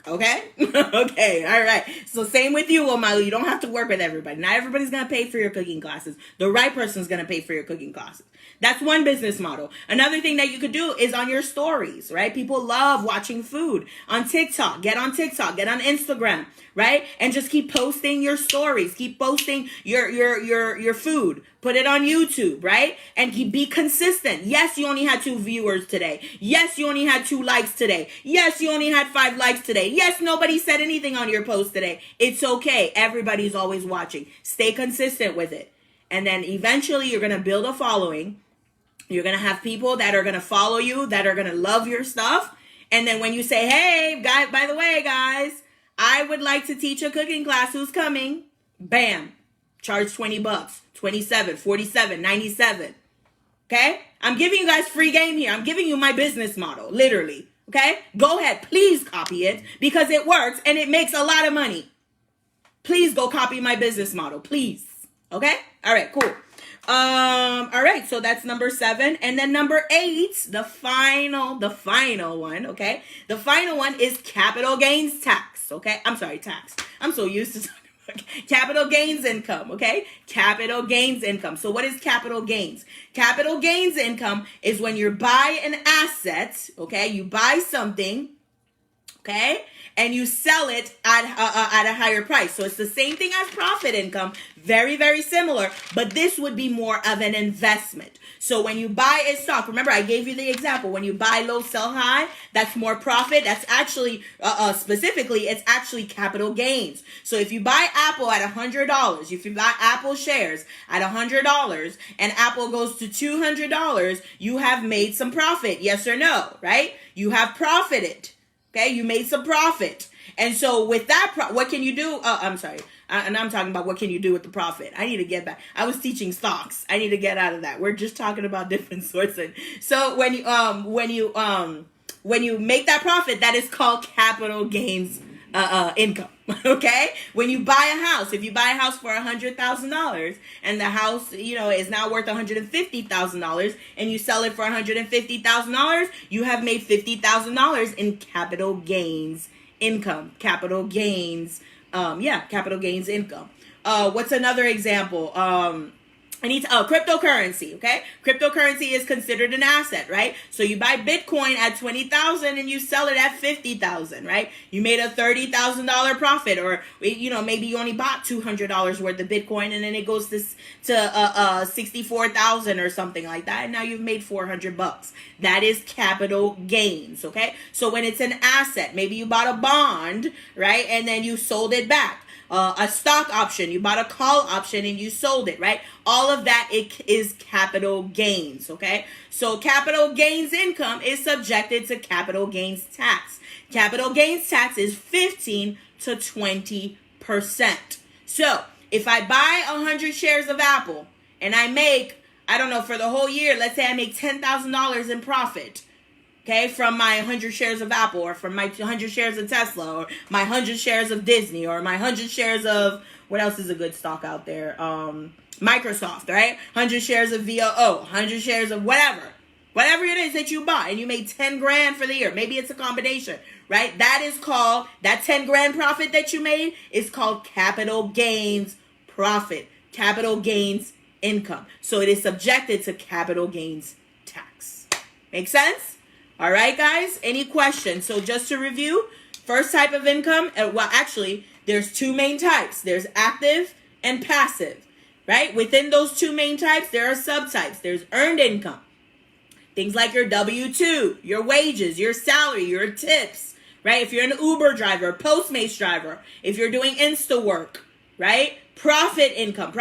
Speaker 1: Okay? Okay, all right. So same with you, Omalu. You don't have to work with everybody. Not everybody's going to pay for your cooking classes. The right person's going to pay for your cooking classes. That's one business model. Another thing that you could do is on your stories, right? People love watching food on TikTok. Get on TikTok. Get on Instagram, right? And just keep posting your stories. Keep posting your food. Put it on YouTube, right? And be consistent. Yes, you only had 2 viewers today. Yes, you only had 2 likes today. Yes, you only had 5 likes today. Yes, nobody said anything on your post today. It's okay. Everybody's always watching. Stay consistent with it. And then eventually you're going to build a following. You're going to have people that are going to follow you, that are going to love your stuff. And then when you say, hey, guys, by the way, guys, I would like to teach a cooking class. Who's coming? Bam. Charge $20, 27, 47, 97. Okay? I'm giving you guys free game here. I'm giving you my business model, literally. Okay? Go ahead. Please copy it, because it works and it makes a lot of money. Please go copy my business model. Please. Okay? All right, cool. All right, so that's number 7. And then number 8, the final one, okay? The final one is capital gains tax, okay? I'm sorry, tax. I'm so used to talking about capital gains income, okay? Capital gains income. So what is capital gains? Capital gains income is when you buy an asset, okay? You buy something, okay? And you sell it at a higher price. So it's the same thing as profit income. Very, very similar. But this would be more of an investment. So when you buy a stock, remember I gave you the example. When you buy low, sell high, that's more profit. That's actually, specifically, it's actually capital gains. So if you buy Apple at $100, if you buy Apple shares at $100 and Apple goes to $200, you have made some profit. Yes or no, right? You have profited. Okay, you made some profit. And so with that, what can you do? I'm sorry. And I'm talking about what can you do with the profit. I need to get back. I was teaching stocks. I need to get out of that. We're just talking about different sources. So when you make that profit, that is called capital gains income. Okay, when you buy a house, if you buy a house for $100,000 and the house, is now worth $150,000, and you sell it for $150,000, you have made $50,000 in capital gains income. Capital gains, capital gains income. What's another example? Cryptocurrency, okay? Cryptocurrency is considered an asset, right? So you buy Bitcoin at 20,000 and you sell it at 50,000, right? You made a $30,000 profit, or, maybe you only bought $200 worth of Bitcoin and then it goes to 64,000 or something like that. And now you've made $400. That is capital gains, okay? So when it's an asset, maybe you bought a bond, right? And then you sold it back. A stock option, you bought a call option and you sold it, right? All of that is capital gains, okay? So capital gains income is subjected to capital gains tax. Capital gains tax is 15 to 20%. So if I buy 100 shares of Apple and I make, for the whole year, let's say I make $10,000 in profit, okay, from my 100 shares of Apple, or from my 100 shares of Tesla, or my 100 shares of Disney, or my 100 shares of, what else is a good stock out there? Microsoft, right? 100 shares of VOO, 100 shares of whatever it is that you buy, and you made 10 grand for the year. Maybe it's a combination, right? That 10 grand profit that you made is called capital gains profit, capital gains income. So it is subjected to capital gains tax. Make sense? All right, guys, any questions? So just to review, first type of income, there's two main types. There's active and passive, right? Within those two main types, there are subtypes. There's earned income. Things like your W-2, your wages, your salary, your tips, right? If you're an Uber driver, Postmates driver, if you're doing Insta work, right? Profit income,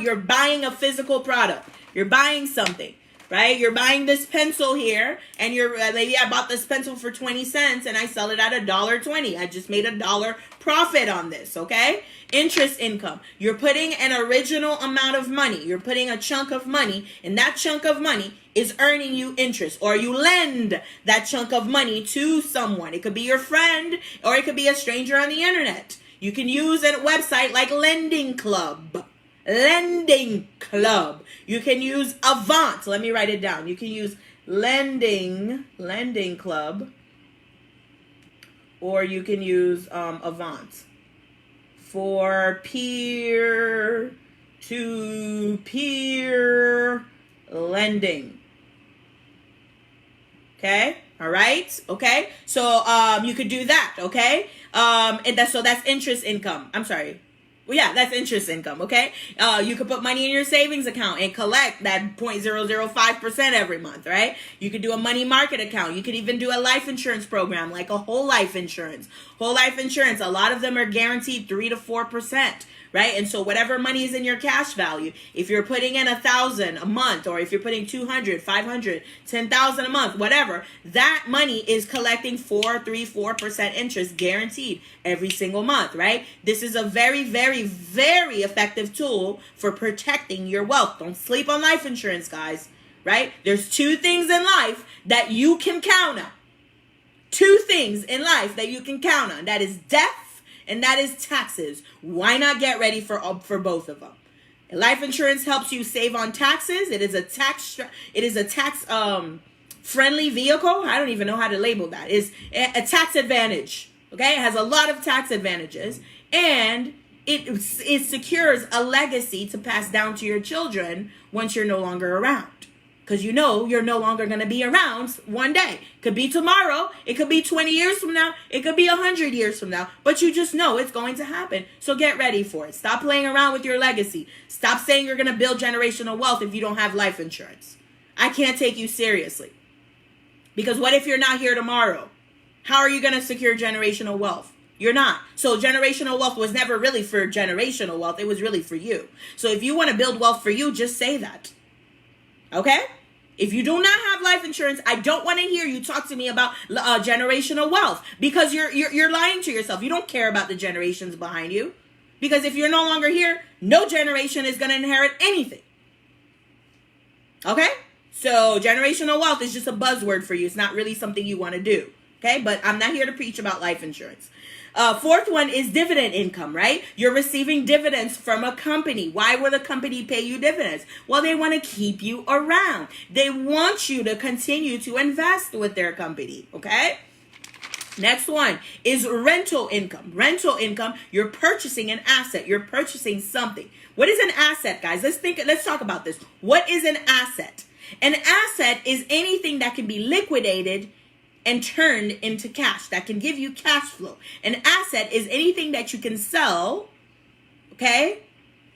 Speaker 1: you're buying a physical product. You're buying something. Right? You're buying this pencil here, and maybe I bought this pencil for 20 cents and I sell it at $1.20. I just made $1 profit on this, okay? Interest income. You're putting an original amount of money. You're putting a chunk of money, and that chunk of money is earning you interest, or you lend that chunk of money to someone. It could be your friend, or it could be a stranger on the internet. You can use a website like Lending Club. You can use Avant. Let me write it down. You can use Lending Club, or you can use Avant for peer-to-peer lending. Okay. All right. Okay. So you could do that. Okay. So that's interest income. I'm sorry. Well, yeah, that's interest income, okay? You could put money in your savings account and collect that 0.005% every month, right? You could do a money market account. You could even do a life insurance program, like a whole life insurance. Whole life insurance, a lot of them are guaranteed 3 to 4%, right? And so whatever money is in your cash value, if you're putting in $1,000 a month, or if you're putting 200, 500, 10,000 a month, whatever, that money is collecting 4% interest guaranteed every single month, right? This is a very, very, very effective tool for protecting your wealth. Don't sleep on life insurance, guys, right? There's two things in life that you can count on. Two things in life that you can count on. That is death, and that is taxes. Why not get ready for both of them? Life insurance helps you save on taxes. It is a tax friendly vehicle. I don't even know how to label that. It's a tax advantage. Okay, it has a lot of tax advantages, and it secures a legacy to pass down to your children once you're no longer around. Because you're no longer going to be around one day. Could be tomorrow. It could be 20 years from now. It could be 100 years from now. But you just know it's going to happen. So get ready for it. Stop playing around with your legacy. Stop saying you're going to build generational wealth if you don't have life insurance. I can't take you seriously. Because what if you're not here tomorrow? How are you going to secure generational wealth? You're not. So generational wealth was never really for generational wealth. It was really for you. So if you want to build wealth for you, just say that. Okay? If you do not have life insurance, I don't want to hear you talk to me about generational wealth, because you're lying to yourself. You don't care about the generations behind you, because if you're no longer here, no generation is going to inherit anything. Okay? So generational wealth is just a buzzword for you. It's not really something you want to do. Okay, but I'm not here to preach about life insurance. Fourth one is dividend income, right? You're receiving dividends from a company. Why would a company pay you dividends? Well, they want to keep you around. They want you to continue to invest with their company, okay? Next one is rental income. Rental income, you're purchasing an asset. You're purchasing something. What is an asset, guys? Let's talk about this. What is an asset? An asset is anything that can be liquidated and turned into cash, that can give you cash flow. An asset is anything that you can sell, okay,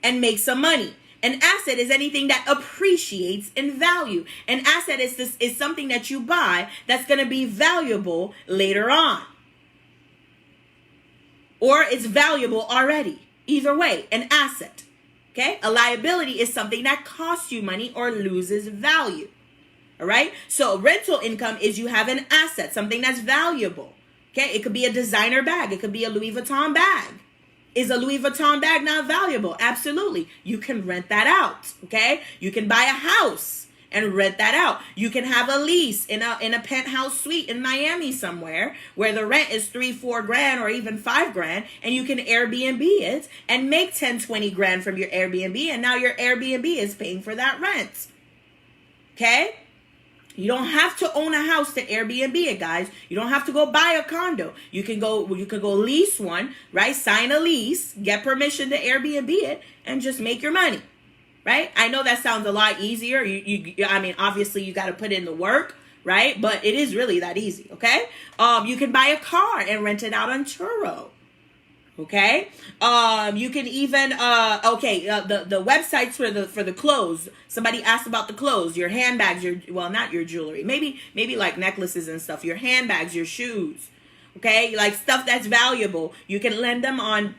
Speaker 1: and make some money. An asset is anything that appreciates in value. An asset is something that you buy that's going to be valuable later on, or it's valuable already. Either way, an asset. Okay? A liability is something that costs you money or loses value. All right? So rental income is you have an asset, something that's valuable. Okay? It could be a designer bag. It could be a Louis Vuitton bag. Is a Louis Vuitton bag not valuable? Absolutely. You can rent that out. Okay? You can buy a house and rent that out. You can have a lease in a penthouse suite in Miami somewhere where the rent is $3-4 grand or even $5 grand, and you can Airbnb it and make 10-20 grand from your Airbnb, and now your Airbnb is paying for that rent. Okay? You don't have to own a house to Airbnb it, guys. You don't have to go buy a condo. You can go lease one, right? Sign a lease, get permission to Airbnb it, and just make your money, right? I know that sounds a lot easier. I mean, obviously you got to put in the work, right? But it is really that easy, okay? You can buy a car and rent it out on Turo. Okay. You can even the websites for the clothes. Somebody asked about the clothes, your handbags, not your jewelry, maybe like necklaces and stuff, your handbags, your shoes. Okay, like stuff that's valuable. You can lend them on.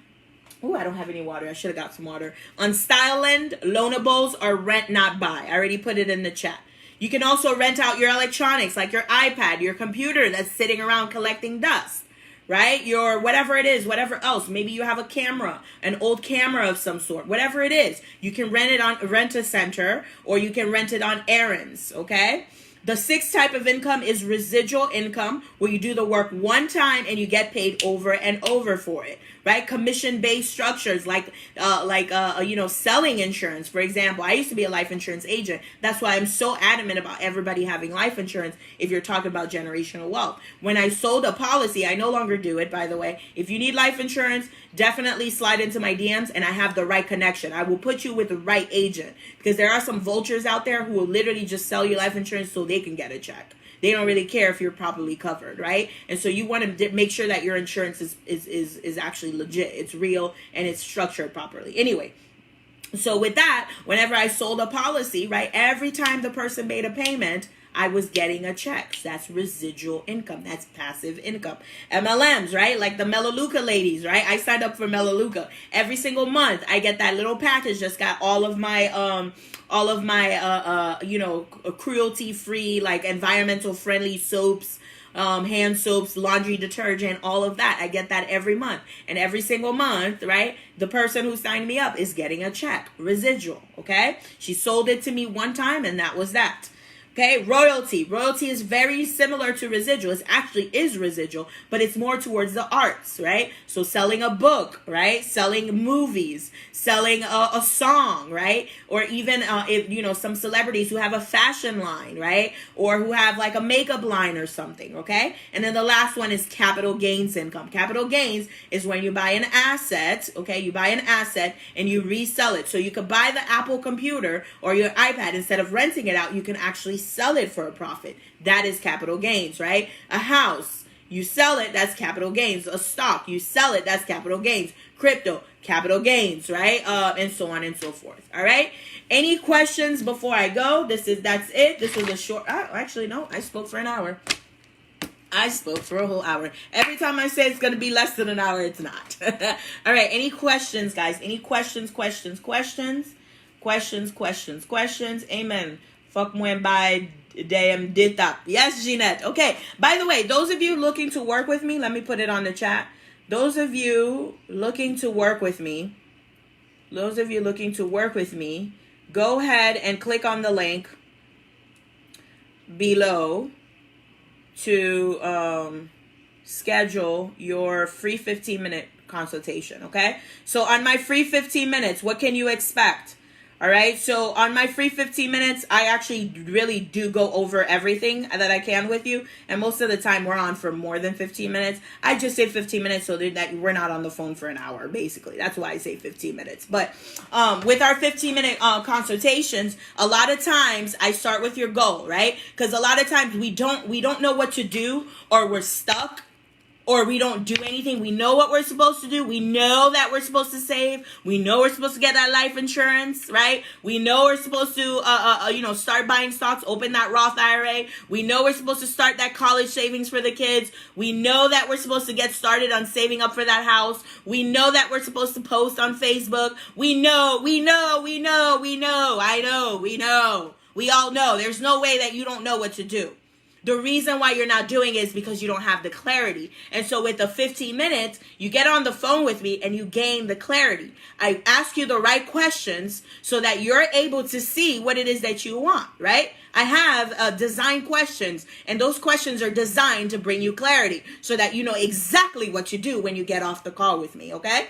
Speaker 1: Oh, I don't have any water. I should have got some water. On Styland, Loanables, or Rent Not Buy. I already put it in the chat. You can also rent out your electronics, like your iPad, your computer that's sitting around collecting dust. Right? Your whatever it is, whatever else. Maybe you have a camera, an old camera of some sort. Whatever it is, you can rent it on Rent-A-Center, or you can rent it on errands. Okay? The sixth type of income is residual income, where you do the work one time and you get paid over and over for it. Right? Commission-based structures like selling insurance. For example, I used to be a life insurance agent. That's why I'm so adamant about everybody having life insurance if you're talking about generational wealth. When I sold a policy, I no longer do it, by the way. If you need life insurance, definitely slide into my DMs and I have the right connection. I will put you with the right agent, because there are some vultures out there who will literally just sell you life insurance so they can get a check. They don't really care if you're properly covered, right? And so you want to make sure that your insurance is actually legit. It's real and it's structured properly. Anyway, so with that, whenever I sold a policy, right, every time the person made a payment, I was getting a check. That's residual income. That's passive income. MLMs, right? Like the Melaleuca ladies, right? I signed up for Melaleuca. Every single month, I get that little package that's got all of my cruelty-free, like environmental friendly soaps, hand soaps, laundry detergent, all of that. I get that every month. And every single month, right, the person who signed me up is getting a check, residual, okay? She sold it to me one time and that was that. Okay, royalty. Royalty is very similar to residual. It actually is residual, but it's more towards the arts, right? So selling a book, right? Selling movies, selling a song, right? Or even, some celebrities who have a fashion line, right? Or who have like a makeup line or something, okay? And then the last one is capital gains income. Capital gains is when you buy an asset, okay? You buy an asset and you resell it. So you could buy the Apple computer or your iPad. Instead of renting it out, you can actually sell it for a profit. That is capital gains, right? A house, you sell it, that's capital gains. A stock, you sell it, that's capital gains. Crypto, capital gains, right? And so on and so forth. All right. Any questions before I go? That's it. This was a short. Actually, no. I spoke for an hour. I spoke for a whole hour. Every time I say it's going to be less than an hour, it's not. All right. Any questions, guys? Any questions? Amen. Fuck when by damn did that. Yes, Jeanette. Okay. By the way, those of you looking to work with me, let me put it on the chat. Those of you looking to work with me, go ahead and click on the link below to schedule your free 15-minute consultation, okay? So on my free 15 minutes, what can you expect? All right, so on my free 15 minutes, I actually really do go over everything that I can with you. And most of the time, we're on for more than 15 minutes. I just say 15 minutes so that we're not on the phone for an hour, basically. That's why I say 15 minutes. But with our 15-minute consultations, a lot of times I start with your goal, right? Because a lot of times we don't know what to do, or we're stuck, or we don't do anything. We know what we're supposed to do. We know that we're supposed to save. We know we're supposed to get that life insurance, right? We know we're supposed to, start buying stocks, open that Roth IRA. We know we're supposed to start that college savings for the kids. We know that we're supposed to get started on saving up for that house. We know that we're supposed to post on Facebook. We know. We all know. There's no way that you don't know what to do. The reason why you're not doing it is because you don't have the clarity. And so with the 15 minutes, you get on the phone with me and you gain the clarity. I ask you the right questions so that you're able to see what it is that you want, right? I have design questions, and those questions are designed to bring you clarity so that you know exactly what you do when you get off the call with me, okay?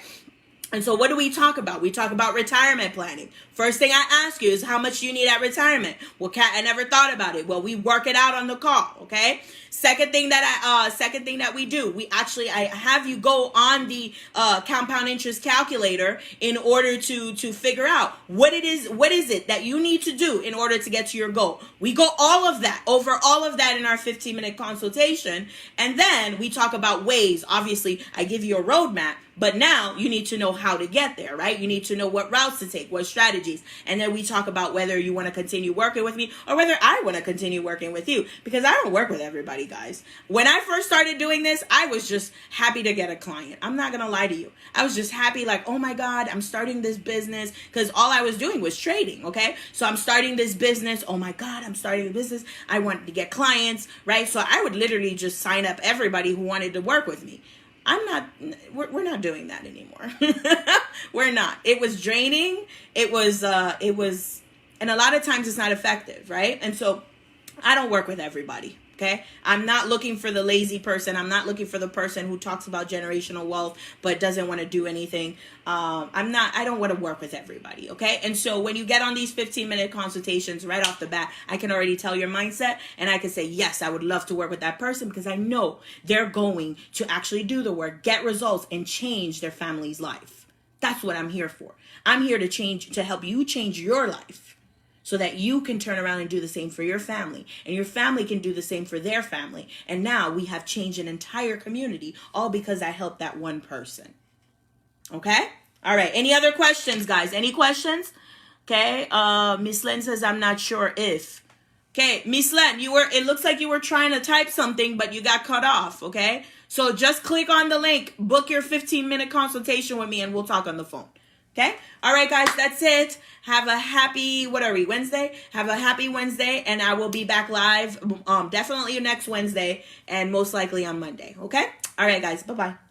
Speaker 1: And so what do we talk about? We talk about retirement planning. First thing I ask you is how much you need at retirement. Well, Kat, I never thought about it. Well, we work it out on the call, okay? Second thing that we do, I have you go on the compound interest calculator in order to figure out what is it that you need to do in order to get to your goal. We go over all of that in our 15-minute consultation, and then we talk about ways. Obviously, I give you a roadmap, but now you need to know how to get there, right? You need to know what routes to take, what strategies. And then we talk about whether you want to continue working with me or whether I want to continue working with you, because I don't work with everybody, guys. When I first started doing this, I was just happy to get a client. I'm not going to lie to you. I was just happy, like, oh my God, I'm starting this business, because all I was doing was trading, okay? So I'm starting this business. Oh my God, I'm starting a business. I wanted to get clients, right? So I would literally just sign up everybody who wanted to work with me. We're not doing that anymore. We're not. It was draining. It was, and a lot of times it's not effective, right? And so I don't work with everybody. Okay. I'm not looking for the lazy person. I'm not looking for the person who talks about generational wealth, but doesn't want to do anything. I don't want to work with everybody. Okay. And so when you get on these 15-minute consultations right off the bat, I can already tell your mindset, and I can say, yes, I would love to work with that person, because I know they're going to actually do the work, get results, and change their family's life. That's what I'm here for. I'm here to help you change your life, so that you can turn around and do the same for your family, and your family can do the same for their family. And now we have changed an entire community, all because I helped that one person. Okay? All right. Any other questions, guys? Any questions? Okay. Miss Len says, I'm not sure if. Okay. Miss Len, it looks like you were trying to type something, but you got cut off. Okay. So just click on the link, book your 15-minute consultation with me, and we'll talk on the phone. Okay. All right, guys, that's it. Have a happy, Wednesday? Have a happy Wednesday, and I will be back live definitely next Wednesday, and most likely on Monday. Okay. All right, guys. Bye-bye.